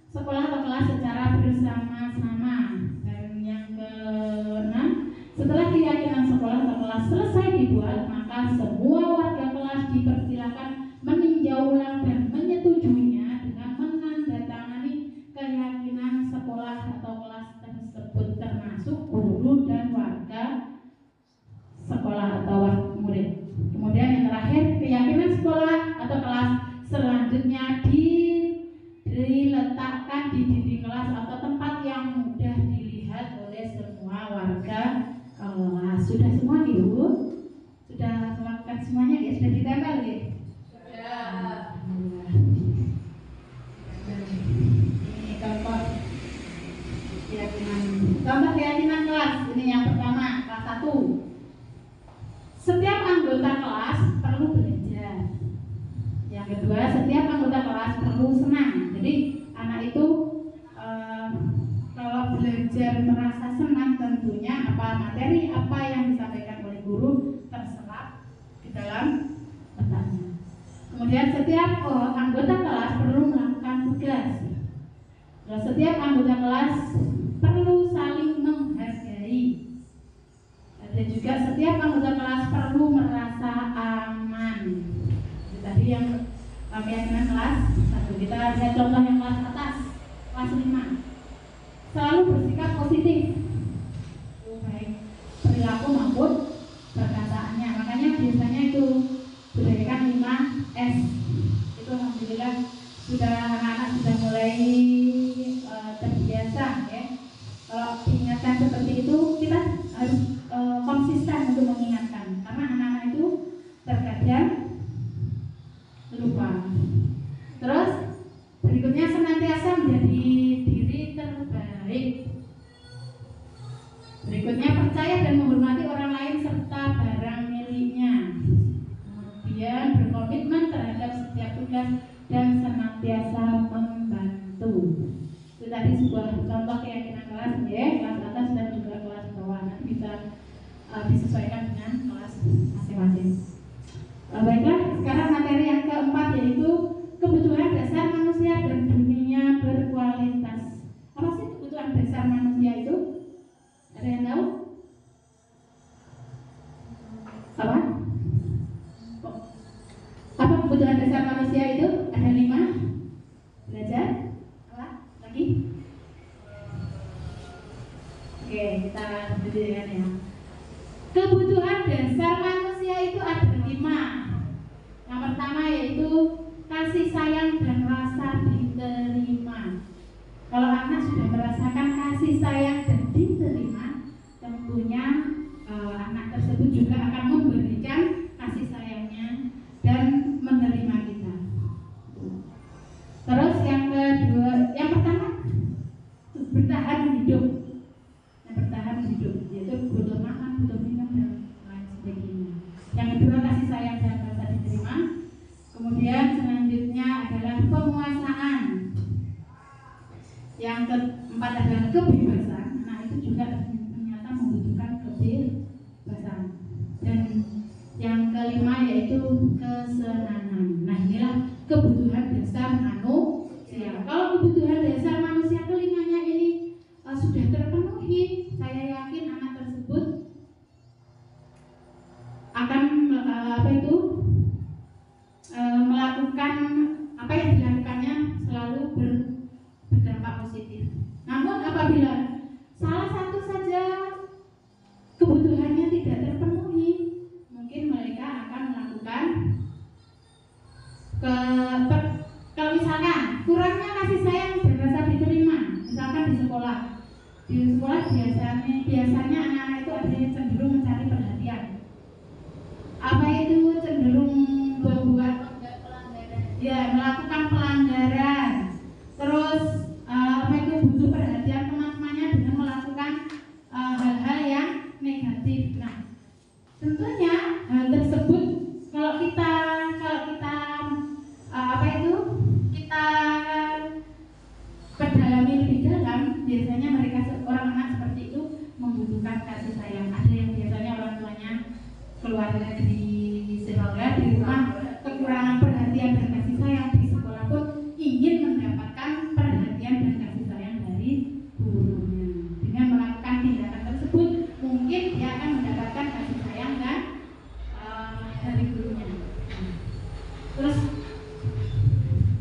sekolah atau kelas secara bersama-sama. Dan yang keenam, setelah keyakinan sekolah atau kelas selesai dibuat, maka semua warga kelas dipersilakan meninjau ulang dan menyetujuinya dengan menandatangani keyakinan sekolah atau kelas tersebut, termasuk guru dan warga sekolah atau murid. Kemudian yang terakhir, keyakinan sekolah atau kelas selanjutnya diletakkan di dinding kelas atau tempat yang mudah dilihat oleh semua warga kelas. Sudah semua Ibu? Sudah melakukan semuanya ya? Sudah ditempel ya? Ini contoh keyakinan kelas. Ini yang pertama, kelas 1. Setiap anggota kelas perlu belajar. Yang kedua, setiap anggota kelas perlu senang. Jadi anak itu kalau belajar merasa senang, tentunya materi apa yang disampaikan oleh guru terserap di dalam otaknya. Kemudian setiap anggota kelas perlu melakukan tugas. Setiap anggota kelas perlu saling menghargai. Dan juga setiap anggota kelas perlu merasa aman. Tadi yang keyakinan kelas 1. Kita lihat contoh yang kelas atas, kelas 5. Selalu bersikap positif, baik perilaku maupun perkataannya. Makanya biasanya itu diberikan 5S. Itu alhamdulillah sudah anak-anak sudah mulai terbiasa ya. Kalau diingatkan seperti itu, kita harus konsisten untuk mengingatkan, karena anak-anak itu terkadang lupa. Terus berikutnya, senantiasa menjadi diri terbaik. Berikutnya, percaya dan menghormati orang lain serta barang miliknya. Kemudian berkomitmen terhadap setiap tugas dan senantiasa membantu. Itu tadi sebuah contoh keyakinan kelas ya, kelas atas dan juga kelas bawah. Nanti bisa disesuaikan dengan kelas masing-masing. Baiklah, sekarang materi yang keempat, yaitu kebutuhan dasar manusia dan dunia berkualitas. Apa sih kebutuhan dasar manusia itu? Ada yang tahu? Apa? Apa kebutuhan dasar manusia itu? Ada 5. Belajar? Apa? Lagi? Oke, kita berdirikan ya. Kebutuhan dasar manusia itu ada 5. Yang pertama yaitu kasih sayang dan rasa diterima. Kalau anak sudah merasakan kasih sayang dan diterima, tentunya anak tersebut juga akan memberikan kasih sayangnya dan menerima kita. Terus yang kedua, yang pertama bertahan hidup. Yang bertahan hidup yaitu butuh makan, butuh minum dan lain sebagainya. Yang kedua, kasih sayang dan rasa diterima. Kemudian selanjutnya adalah penguasaan. Yang keempat adalah kebebasan. Nah, itu juga ternyata membutuhkan kebebasan. Dan yang kelima yaitu kesenangan. Nah, inilah kebutuhan dasar manusia. Kalau kebutuhan dasar manusia kelimanya ini sudah terpenuhi, saya yakin anak tersebut akan melakukan apa yang dilakukannya selalu berdampak positif. Namun apabila salah satu saja kurangnya kasih sayang dan rasa diterima. Misalkan di sekolah biasanya anak-anak itu ada yang cenderung mencari perhatian. Apa itu cenderung membuat melakukan pelanggaran. Terus apa itu butuh perhatian teman-temannya dengan melakukan hal-hal yang negatif. Nah, tentunya hal tersebut kalau kita perdalami lebih dalam, biasanya orang anak seperti itu membutuhkan kasih sayang. Ada yang biasanya orang tuanya keluar negeri sehingga di rumah kekurangan perhatian dan kasih sayang, di sekolah pun ingin mendapatkan perhatian dan kasih sayang dari gurunya. Dengan melakukan tindakan tersebut, mungkin dia akan mendapatkan kasih sayang dan dari gurunya. Terus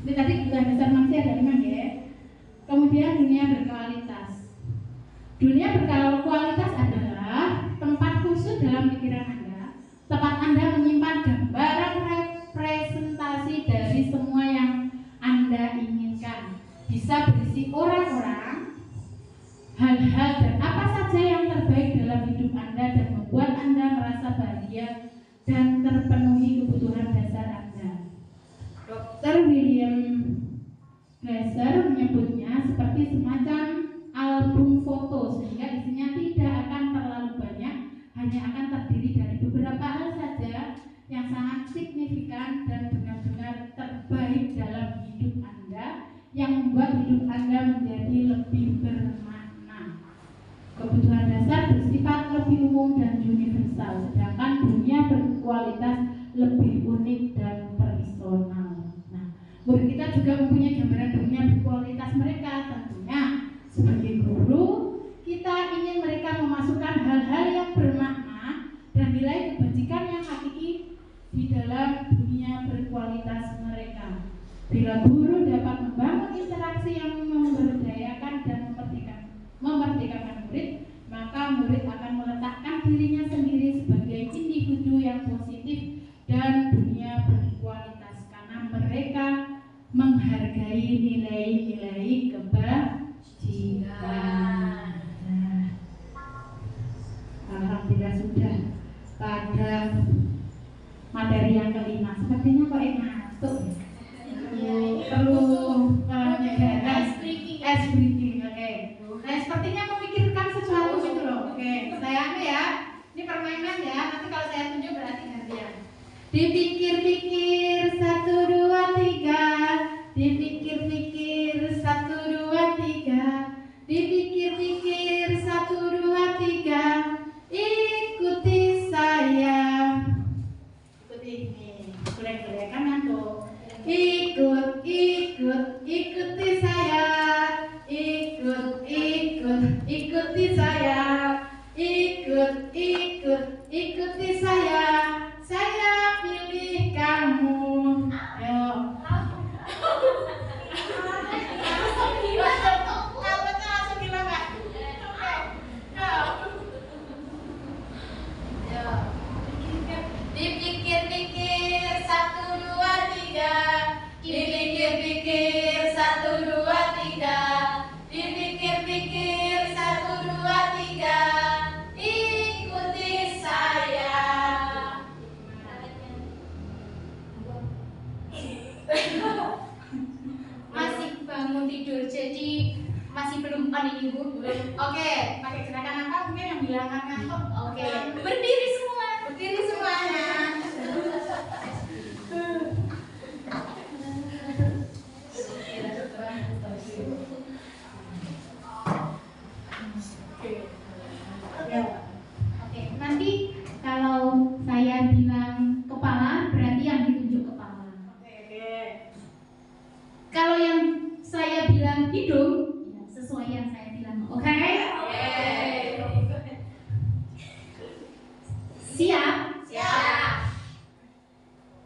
ini tadi kebutuhan dasar manusia ada 5 ya. Kemudian dunia berkualitas. Dunia berkualitas adalah tempat khusus dalam pikiran Anda, tempat Anda menyimpan gambaran representasi dari semua yang Anda inginkan. Bisa berisi orang-orang, hal-hal dan apa saja yang terbaik dalam hidup Anda dan membuat Anda merasa bahagia dan terpenuhi kebutuhan dasar Anda. Dr. William Glasser menyebutnya seperti semacam album foto, sehingga isinya tidak akan terlalu banyak, hanya akan terdiri dari beberapa hal saja yang sangat signifikan dan benar-benar terbaik dalam hidup Anda, yang membuat hidup Anda menjadi lebih bermakna. Kebutuhan dasar bersifat lebih umum dan universal, sedangkan dunia berkualitas lebih unik dan personal. Murid kita juga mempunyai gambaran dunia berkualitas mereka. Tentunya sebagai guru, kita ingin mereka memasukkan hal-hal yang bermakna dan nilai kebajikan yang hakiki di dalam dunia berkualitas mereka. Bila guru dapat membangun interaksi yang memberdayakan dan memerdekakan murid, maka murid akan meletakkan dirinya sendiri sebagai individu yang positif dan dunia berkualitas, karena mereka menghargai nilai-nilai kebajikan. Alhamdulillah sudah pada materi yang kelima. Sepertinya kok ngantuk. Perlu ice breathing. Oke. Nah, sepertinya memikirkan sesuatu gitu loh. Oke, saya ya. Ini permainan ya. Nanti kalau saya tunjuk berarti gantian. Dipikir-pikir 1, 2, 3. Dipikir-pikir 1, 2, 3. Dipikir-pikir 1, 2, 3. Ikuti saya. Ikuti ini. Boleh-boleh kan ngantuk. Ikuti saya. Ikuti saya. Ikuti saya. Saya pilih kamu. Ayo. Langsung gila Mbak. Dipikir-pikir 1, 2, 3. Dipikir-pikir 1, 2, 3. Dipikir-pikir 1, 2, 3. Ikuti saya. Masih bangun tidur, jadi masih belum on ini Bu. Oke, pakai gerakan apa mungkin yang bilang ngantuk? Oke. Berdiri semua. Berdiri semuanya. Oke, nanti kalau saya bilang kepala, berarti yang ditunjuk kepala. Kalau yang saya bilang hidung, ya sesuai yang saya bilang. Oke? Siap? Siap.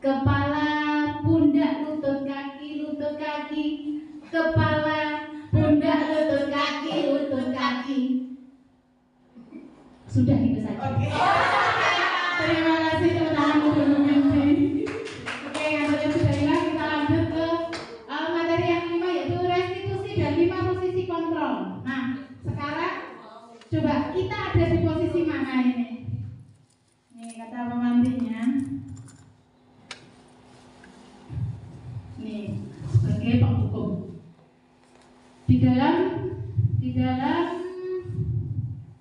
Kepala, pundak, lutut kaki, lutut kaki. Kepala, pundak, lutut kaki, lutut kaki. Sudah itu saja. Terima kasih teman-teman guru. Oke, yang sudah hilang kita lanjut ke materi yang 5 ya. Coba kita ada di posisi mana ini? Nih kata pemantinya. Nih sebagai penghukum. Di dalam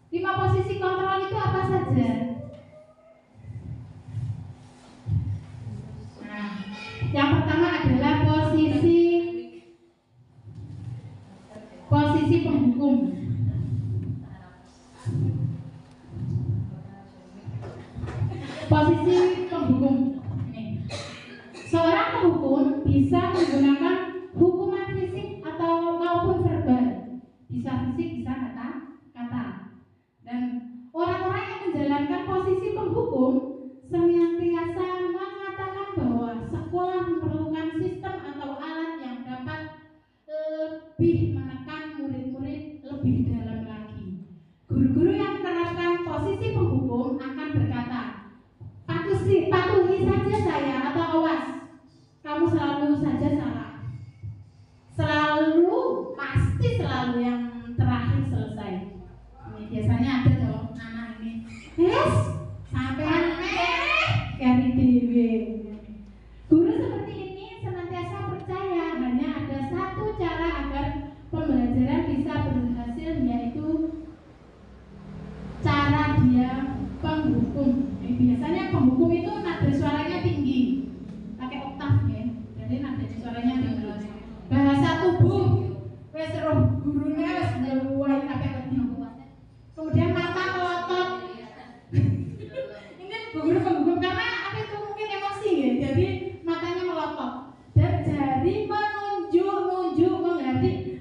5 posisi kontrol itu apa saja? Nah, yang pertama adalah posisi penghukum. Posisi penghukum. Nih. Seorang penghukum bisa menggunakan hukuman fisik atau maupun verbal. Bisa fisik, bisa kata. Dan orang-orang yang menjalankan posisi penghukum senantiasa mengatakan bahwa sekolah memerlukan sistem atau alat yang dapat lebih menekan murid-murid lebih dalam lagi. Guru-guru yang menerapkan posisi penghukum akan berkata, patuhi saja saya, atau awas, kamu selalu saja salah. Pasti selalu yang terakhir selesai. Ini biasanya ada loh anak ini. Yes, sampai kari dewe. Guru seperti ini senantiasa percaya hanya ada satu cara agar pembelajaran bisa berhasil, yaitu cara dia penghukum. Biasanya penghukum itu nada suaranya tinggi, pakai oktav ya. Jadi nada suaranya tinggi. Bahasa tubuh, wes roh gurunya wes nyeluai pakai oktav. Kemudian mata melotot. Ini guru penghukum karena apa itu mungkin emosi ya. Jadi matanya melotot dan jari menunjuk mengganti.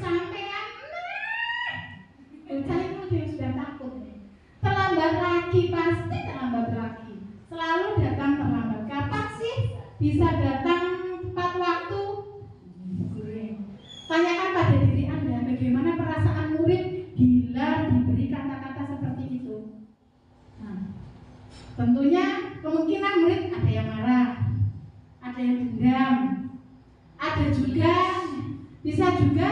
Sampean. Saya itu dia sudah takut nih. Terlambat lagi, pasti terlambat lagi. Selalu datang terlambat. Kapan sih bisa datang tepat waktu? Tanyakan pada diri Anda, bagaimana perasaan murid bila diberi kata-kata seperti itu. Nah, tentunya kemungkinan murid ada yang marah, ada yang dendam, ada juga, bisa juga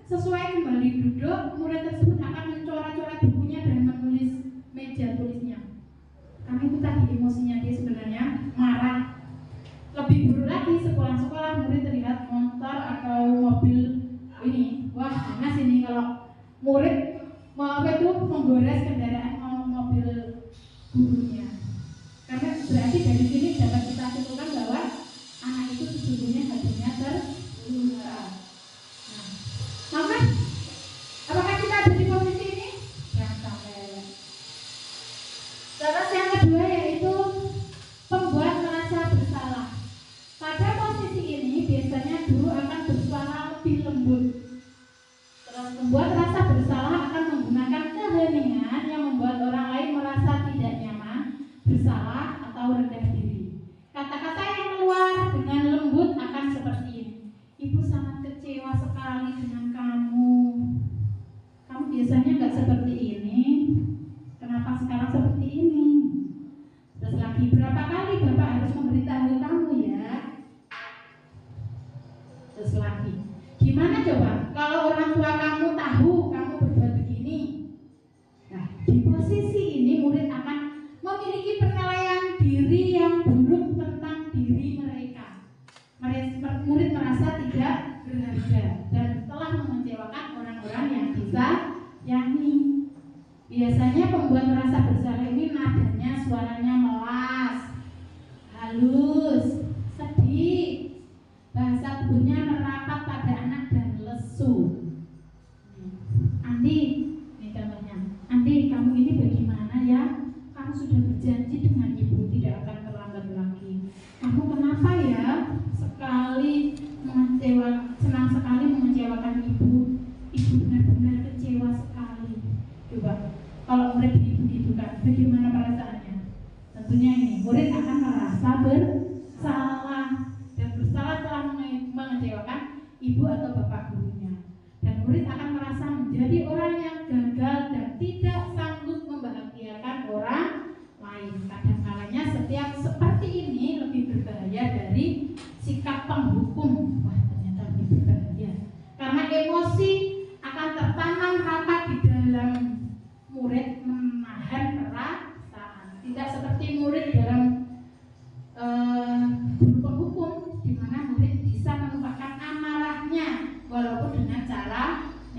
sesuai kembali duduk, murid tersebut akan mencoret-coret bukunya dan menulis meja tulisnya. Karena itu tadi emosinya dia sebenarnya marah. Lebih buruk lagi, sepulang sekolah murid terlihat motor atau mobil ini. Wah, panas ini kalau murid menggores kendaraan mobil gurunya. Karena berarti dari sini dapat kita simpulkan bahwa anak itu sesungguhnya hatinya terluka. Nah, maka apakah kita ada di posisi ini? Jangan sampai. Terus yang kedua yaitu pembuat merasa bersalah. Pada posisi ini biasanya guru akan bersuara lebih lembut. Terus membuat rasa bersalah akan menggunakan keheningan yang membuat orang lain merasa tidak nyaman, bersalah atau rendah diri. Kata-kata yang keluar dengan lembut akan seperti ini. Ibu sangat kecewa sekali dengan kamu. Kamu biasanya nggak seperti ini. Kenapa sekarang seperti ini? Terus lagi, berapa kali Bapak harus memberitahu kamu ya? Terus lagi, gimana coba kalau orang tua kamu tahu kamu berbuat begini? Nah, di posisi ini murid akan memiliki penilaian diri yang buruk tentang diri mereka. Murid merasa tidak berharga dan telah mengecewakan orang-orang yang disayangi. Biasanya pembuat merasa bersalah ini nadanya suaranya melas, halus, sedih, bahasa tubuhnya merapat pada anak dan lesu. Andi, ini contohnya. Andi, kamu ini bagaimana ya? Kamu sudah berjanji dengan ibu tidak akan terlambat lagi. Kamu kenapa ya? Senang sekali mengecewakan ibu. Ibu benar-benar kecewa sekali. Coba, kalau murid begitu kan, bagaimana perasaannya? Tentunya ini, murid akan merasa bersalah dan bersalah telah mengecewakan ibu atau bapak gurunya. Dan murid akan merasa menjadi orang yang gagal dan tidak sanggup membahagiakan orang lain. Kadang-kalanya setiap seperti ini lebih berbahaya dari sikap penghukum. Wah, ternyata lebih berbahaya. Karena emosi akan tertanam rapat di dalam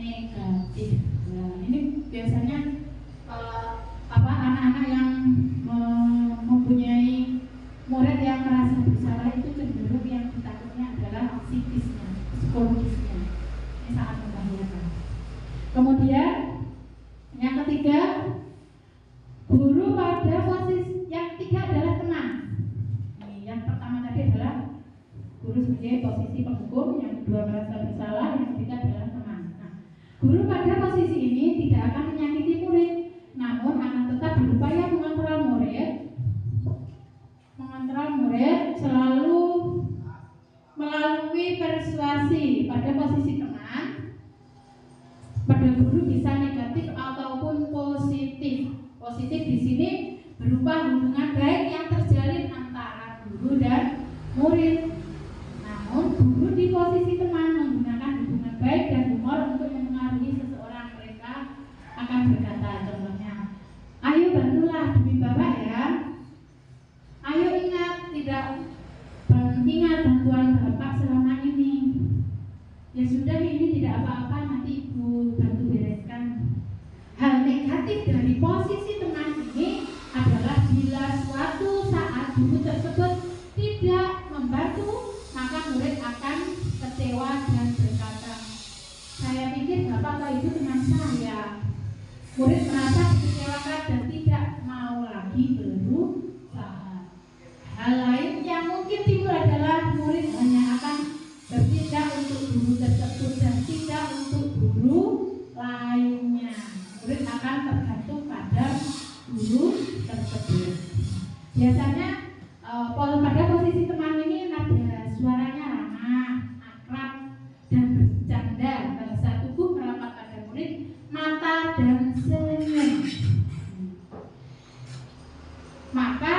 negatif. Nah, ini biasanya anak-anak yang mempunyai murid yang merasa bersalah itu cenderung yang ditakutnya adalah psikisnya, psikologisnya. Ini sangat membahayakan. Kemudian yang ketiga, guru pada posisi yang ketiga adalah teman. Yang pertama tadi adalah guru sebagai posisi penghukum, yang kedua merasa bersalah, yang ketiga adalah teman. Nah, guru pada posisi ini tidak akan menyakiti murid, namun akan tetap berupaya mengontrol murid selalu melalui persuasi. Pada posisi teman, pada guru bisa negatif ataupun positif. Positif di sini berupa hubungan baik yang terjalin antara guru dan murid. Namun guru di posisi teman menggunakan hubungan baik dan humor untuk mempengaruhi seseorang. Mereka akan berkata, contohnya, ayo bantulah demi Bapak ya. Ayo ingat bantuan Bapak selama ini. Ya sudah, ini tidak apa-apa, nanti Ibu bantu bereskan. Hal negatif dari posisi teman ini adalah bila suatu saat guru tersebut tidak membantu, maka murid akan kecewa dan berkata, saya pikir Bapak atau Ibu teman saya. Murid merasa dikecewakan dan tidak mau lagi berusaha. Hal lain yang mungkin timbul adalah murid hanya akan bertindak untuk guru tersebut dan tidak untuk guru lainnya. Murid akan tergantung pada guru tersebut. Biasanya pada posisi teman ini ada suaranya ramah, akrab, dan bercanda. Bahasa tubuh merapat pada murid, mata dan senyum. Maka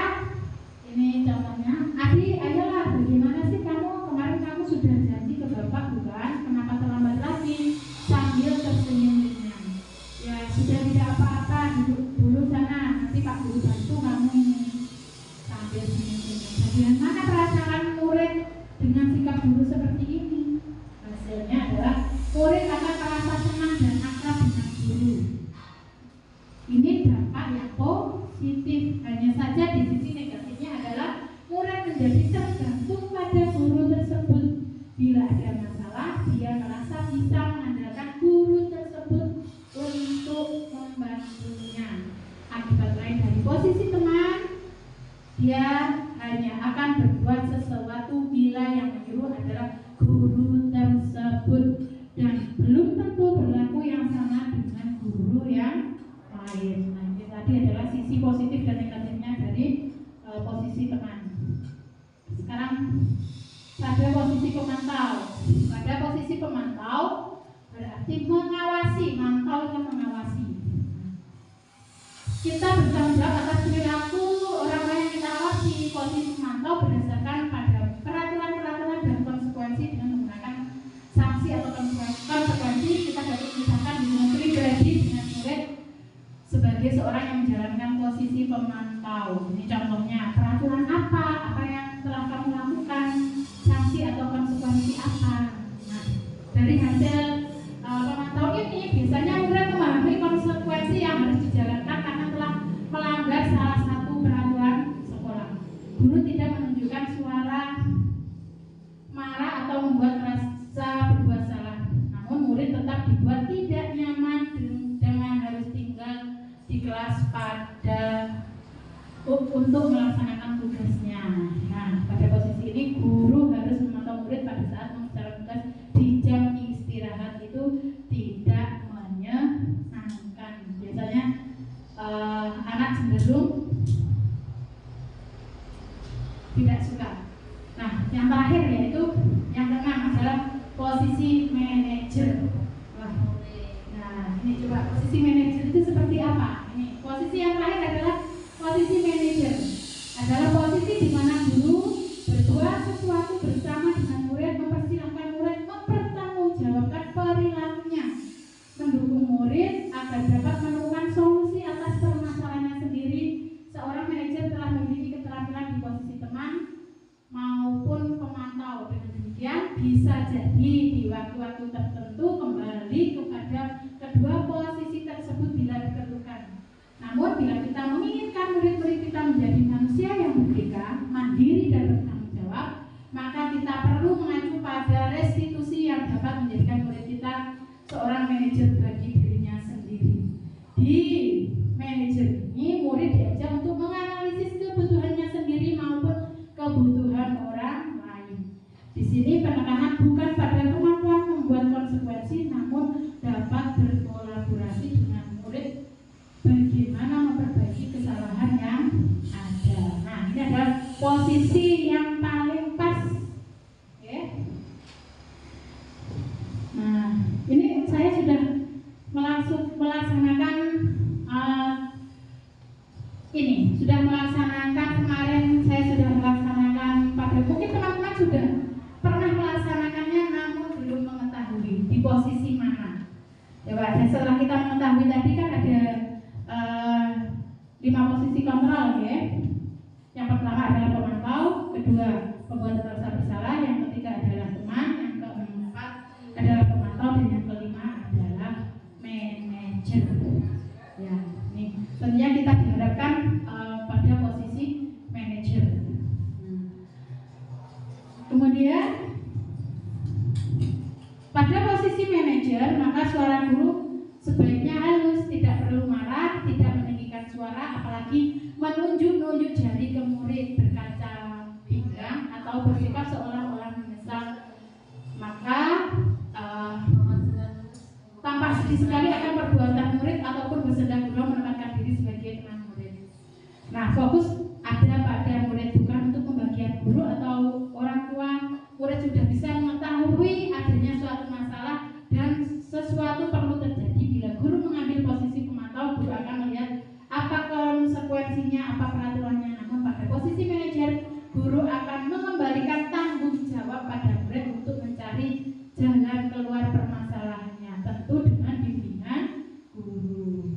ini contohnya, adik, ayolah, bagaimana sih kamu? Kemarin kamu sudah janji ke Bapak bukan? Kenapa terlambat lagi? Sambil tersenyum ringan. Ya sudah, tidak apa-apa, duduk dulu sana, nanti Pak Guru bantu kamu ini. Sambil senyum-senyum. Bagaimana perasaan murid dengan sikap guru seperti ini? Hasilnya adalah murid akan merasa senang dan akrab dengan guru. Ini dampak yang positif. Hanya saja di sisi negatifnya adalah murid menjadi tergantung pada guru tersebut. Bila ada masalah, dia merasa bisa mengandalkan guru tersebut untuk membantunya. Akibat lain dari posisi teman, dia hanya akan berbuat sesuatu bila yang menyuruh adalah guru tersebut, dan belum tentu berlaku yang sama dengan guru yang lain. Nah, ini tadi adalah sisi positif dan negatifnya dari posisi teman. Sekarang pada posisi pemantau. Pada posisi pemantau berarti mengawasi, mantaunya mengawasi. Kita bertanggung jawab atas perilaku orang lain yang kita awasi. Posisi pemantau berdasarkan pada peraturan-peraturan dan konsekuensi dengan menggunakan sanksi atau konsekuensi. Kita dapat misalkan hubungan pribadi dengan murid sebagai seorang yang menjalankan posisi pemantau. Ini contohnya, peraturan apa yang telah kamu lakukan, sanksi atau konsekuensi apa. Nah, dari hasil pemantau ini biasanya murid memahami konsekuensi yang harus dijalankan karena telah melanggar salah satu peraturan sekolah. Guru tidak menunjukkan suara marah atau membuat rasa berbuat salah, namun murid tetap dibuat tidak nyaman dengan harus tinggal di kelas untuk melaksanakan tugasnya. Nah, pada posisi ini guru harus memantau murid pada saat melaksanakan tugas di jam istirahat itu tidak menyenangkan. Biasanya anak cenderung tidak suka. Nah, yang terakhir yaitu yang keenam adalah posisi manajer. Nah, ini coba posisi manajer itu seperti apa? Ini posisi yang terakhir adalah posisi manajer. Adalah posisi di mana guru berbuat sesuatu bersama dengan murid, mempersilahkan murid mempertanggungjawabkan perilakunya, mendukung murid agar dapat menemukan solusi atas permasalahannya sendiri. Seorang manajer telah memiliki keterampilan di posisi teman maupun pemantau. Dengan demikian bisa jadi di waktu-waktu tertentu kembali kepada perlu mengacu pada restitusi yang dapat menjadikan murid kita seorang manajer bagi dirinya sendiri. Di manajer ini murid diajak untuk menganalisis kebutuhannya sendiri maupun kebutuhan orang lain. Di sini penekanan bukan pada kemampuan membuat konsekuensi, namun dapat berkolaborasi dengan murid bagaimana memperbaiki kesalahan yang ada. Nah, ini adalah posisi yang paling pas, ya. Nah, ini saya sudah melaksanakan kemarin saya sudah melaksanakan pada mungkin teman-teman sudah pernah melaksanakannya namun belum mengetahui di posisi mana. Coba, dan setelah kita mengetahui tadi kan ada 5 posisi kontrol, ya. Yang pertama adalah pemantau, kedua pembuat merasa bersalah, yang ketiga adalah teman, yang keempat adalah pemantau, dan yang kelima adalah manajer. Ya, ini tentunya kita diharapkan pada posisi manajer. Kemudian pada posisi manajer, maka suara guru sebaiknya halus, tidak perlu marah, tidak meninggikan suara, apalagi menunjuk-nunjuk jari ke murid, berkaca pinggang atau bersikap seolah-olah menyesal. Maka tampak sedih sekali akan perbuatan murid ataupun bersenda gurau menempatkan diri sebagai teman murid. Nah, fokus ada pada murid, bukan untuk pembagian guru atau orang tua. Murid sudah bisa mengetahui adanya suatu masalah dan sesuatu perlu terjadi. Bila guru mengambil posisi pemantau, guru akan melihat apa konsekuensinya, apa peraturannya. Namun pada posisi manajer, guru akan mengembalikan tanggung jawab pada murid untuk mencari jalan keluar permasalahannya, tentu dengan bimbingan guru.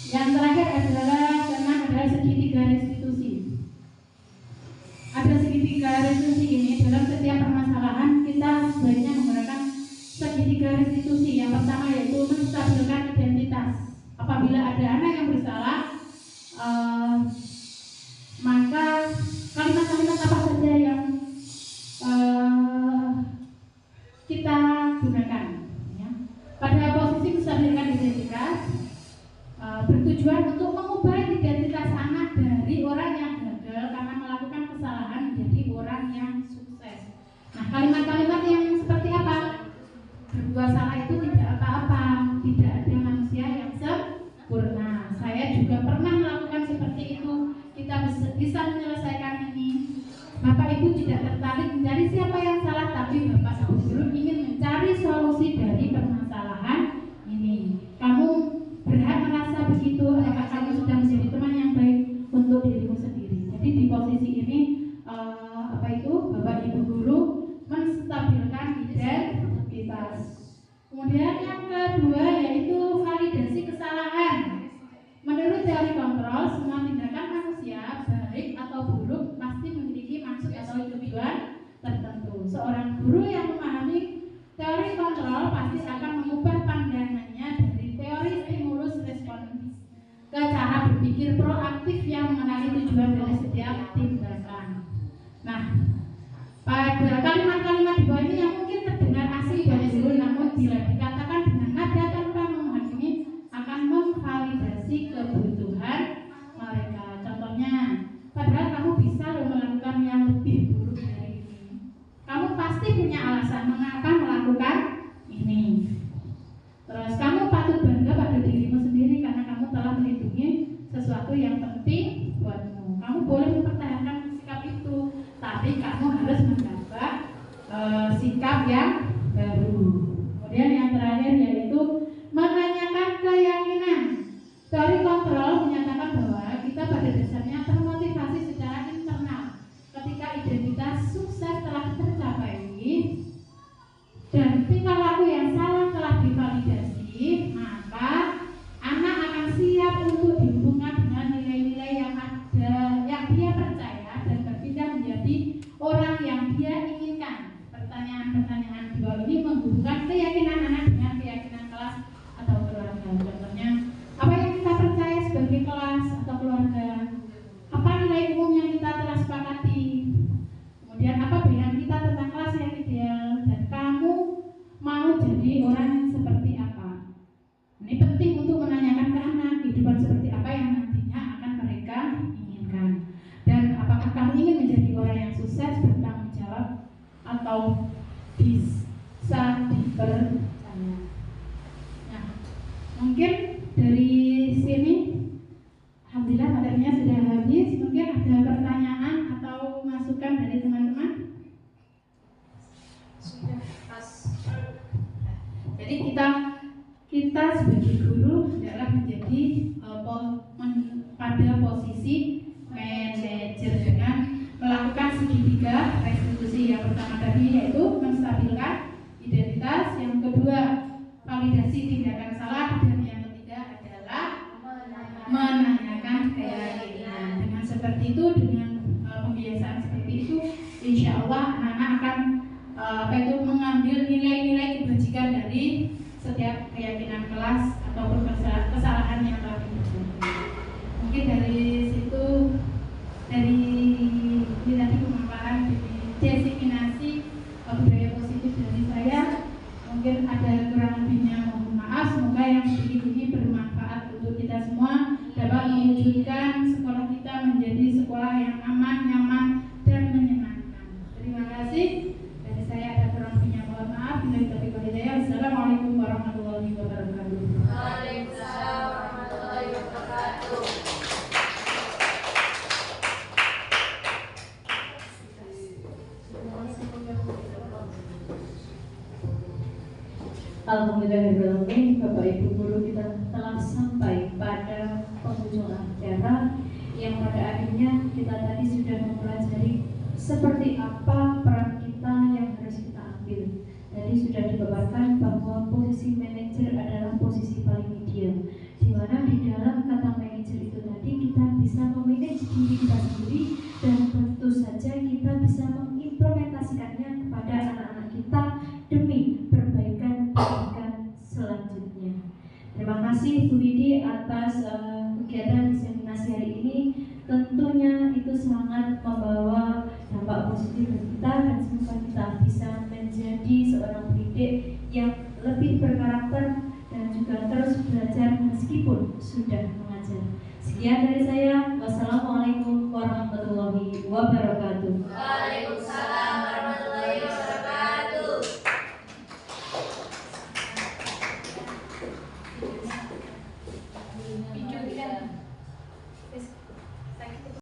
Yang terakhir adalah segitiga restitusi. Ada segitiga restitusi ini dalam setiap permasalahan kita sebaiknya menggunakan segitiga restitusi. Yang pertama yaitu menstabilkan identitas. Apabila ada anak yang bersalah, maka kalimat-kalimat apa saja yang kita gunakan, ya. Pada posisi menstabilkan identitas bertujuan untuk mengubah identitas anak dari orang yang gagal karena melakukan kesalahan menjadi orang yang sukses. Nah, kalimat-kalimat yang seperti apa? Berbuat salah itu tidak apa-apa, tidak ada manusia yang sempurna. Saya juga pernah melakukan seperti itu. Kita bisa menyelesaikan ini. Bapak Ibu tidak tertarik mencari siapa yang salah, tapi Bapak Ibu guru ingin mencari solusi dari permasalahan ini. Kamu berhak merasa begitu, apakah kamu sudah menjadi teman yang baik untuk dirimu sendiri. Jadi di posisi ini Bapak Ibu guru menstabilkan identitas. Kemudian yang kedua yaitu validasi kesalahan. Menurut teori kontrol, semua tindakan manusia baik atau buruk pasti memiliki maksud atau tujuan tertentu. Seorang guru yang memahami teori kontrol pasti akan mengubah pandangannya dari teori stimulus respons ke cara berpikir proaktif yang mengenali tujuan dari setiap tindakan. Nah, pada kalimat-kalimat di bawah ini yang mungkin terdengar asing bagi guru, namun bila dikatakan dengan nada tanpa menghakimi akan memvalidasi kebutuhan mereka. Contohnya, padahal kamu bisa melakukan yang lebih buruk dari ini. Kamu pasti punya alasan mengapa melakukan ini. Terus kamu patut bangga pada dirimu sendiri karena kamu telah melindungi sesuatu yang penting buatmu. Kamu boleh mempertahankan sikap itu, tapi kamu harus mendapat sikap yang baru. Kemudian yang terakhir yaitu menanyakan keyakinan. Teori kontrol menyatakan bahwa kita pada dasarnya termotivasi secara internal ketika identitas sukses telah tercapai dan tingkah laku yang salah telah divalidasi, maka anak akan siap untuk dihubungkan dengan nilai-nilai yang ada, yang dia percaya dan berpindah menjadi orang yang dia inginkan. Pertanyaan-pertanyaan di bawah ini menghubungkan keyakinan anak dengan keyakinan kelas atau keluarga. Contohnya, apa yang kita percaya sebagai kelas atau keluarga? Apa nilai umum yang kita telah sepakati? Kemudian apa yang kita bertanya. Nah, mungkin dari sini, alhamdulillah materinya sudah habis. Mungkin ada pertanyaan atau masukan dari teman-teman? Sudah pas. Jadi kita sebagai guru adalah menjadi pada posisi manajer dengan melakukan segitiga restitusi. Yang pertama tadi yaitu menstabilkan identitas, yang kedua validasi tindakan salah, dan yang ketiga adalah menanyakan keyakinan. Dengan seperti itu, dengan pembiasaan seperti itu, insya Allah anak-anak akan mengambil nilai-nilai kebajikan dari setiap keyakinan kelas ataupun kesalahan yang telah dilakukan. Mungkin dari situ, dari ini tadi pemaparan desiminasi budaya positif dari saya, mungkin ada kurang lebihnya mohon maaf. Semoga yang ini bermanfaat untuk kita semua, dapat mewujudkan sekolah kita menjadi sekolah yang aman, nyaman, dan menyenangkan. Terima kasih. Dari saya ada kurang lebihnya mohon maaf. Assalamualaikum warahmatullahi wabarakatuh. Waalaikumsalam warahmatullahi wabarakatuh. Alhamdulillahirrahmanirrahim. Bapak Ibu guru, kita telah sampai pada penghujung acara yang pada akhirnya kita tadi sudah mempelajari seperti apa peran kita yang harus kita ambil. Tadi sudah dipaparkan bahwa posisi manajer adalah posisi paling ideal, di mana di dalam kata manajer itu tadi kita bisa memanage diri kita sendiri, dan tentu saja kita bisa mengimplementasikannya kepada anak-anak kita demi perbaikan pendidikan selanjutnya. Terima kasih Bu Widi atas kegiatan diseminasi hari ini. Tentunya itu sangat membawa dampak positif bagi kita, dan semoga kita bisa menjadi seorang pendidik yang lebih berkarakter dan juga terus belajar meskipun sudah mengajar. Sekian dari saya. Wassalamualaikum warahmatullahi wabarakatuh. Waalaikumsalam warahmatullahi wabarakatuh.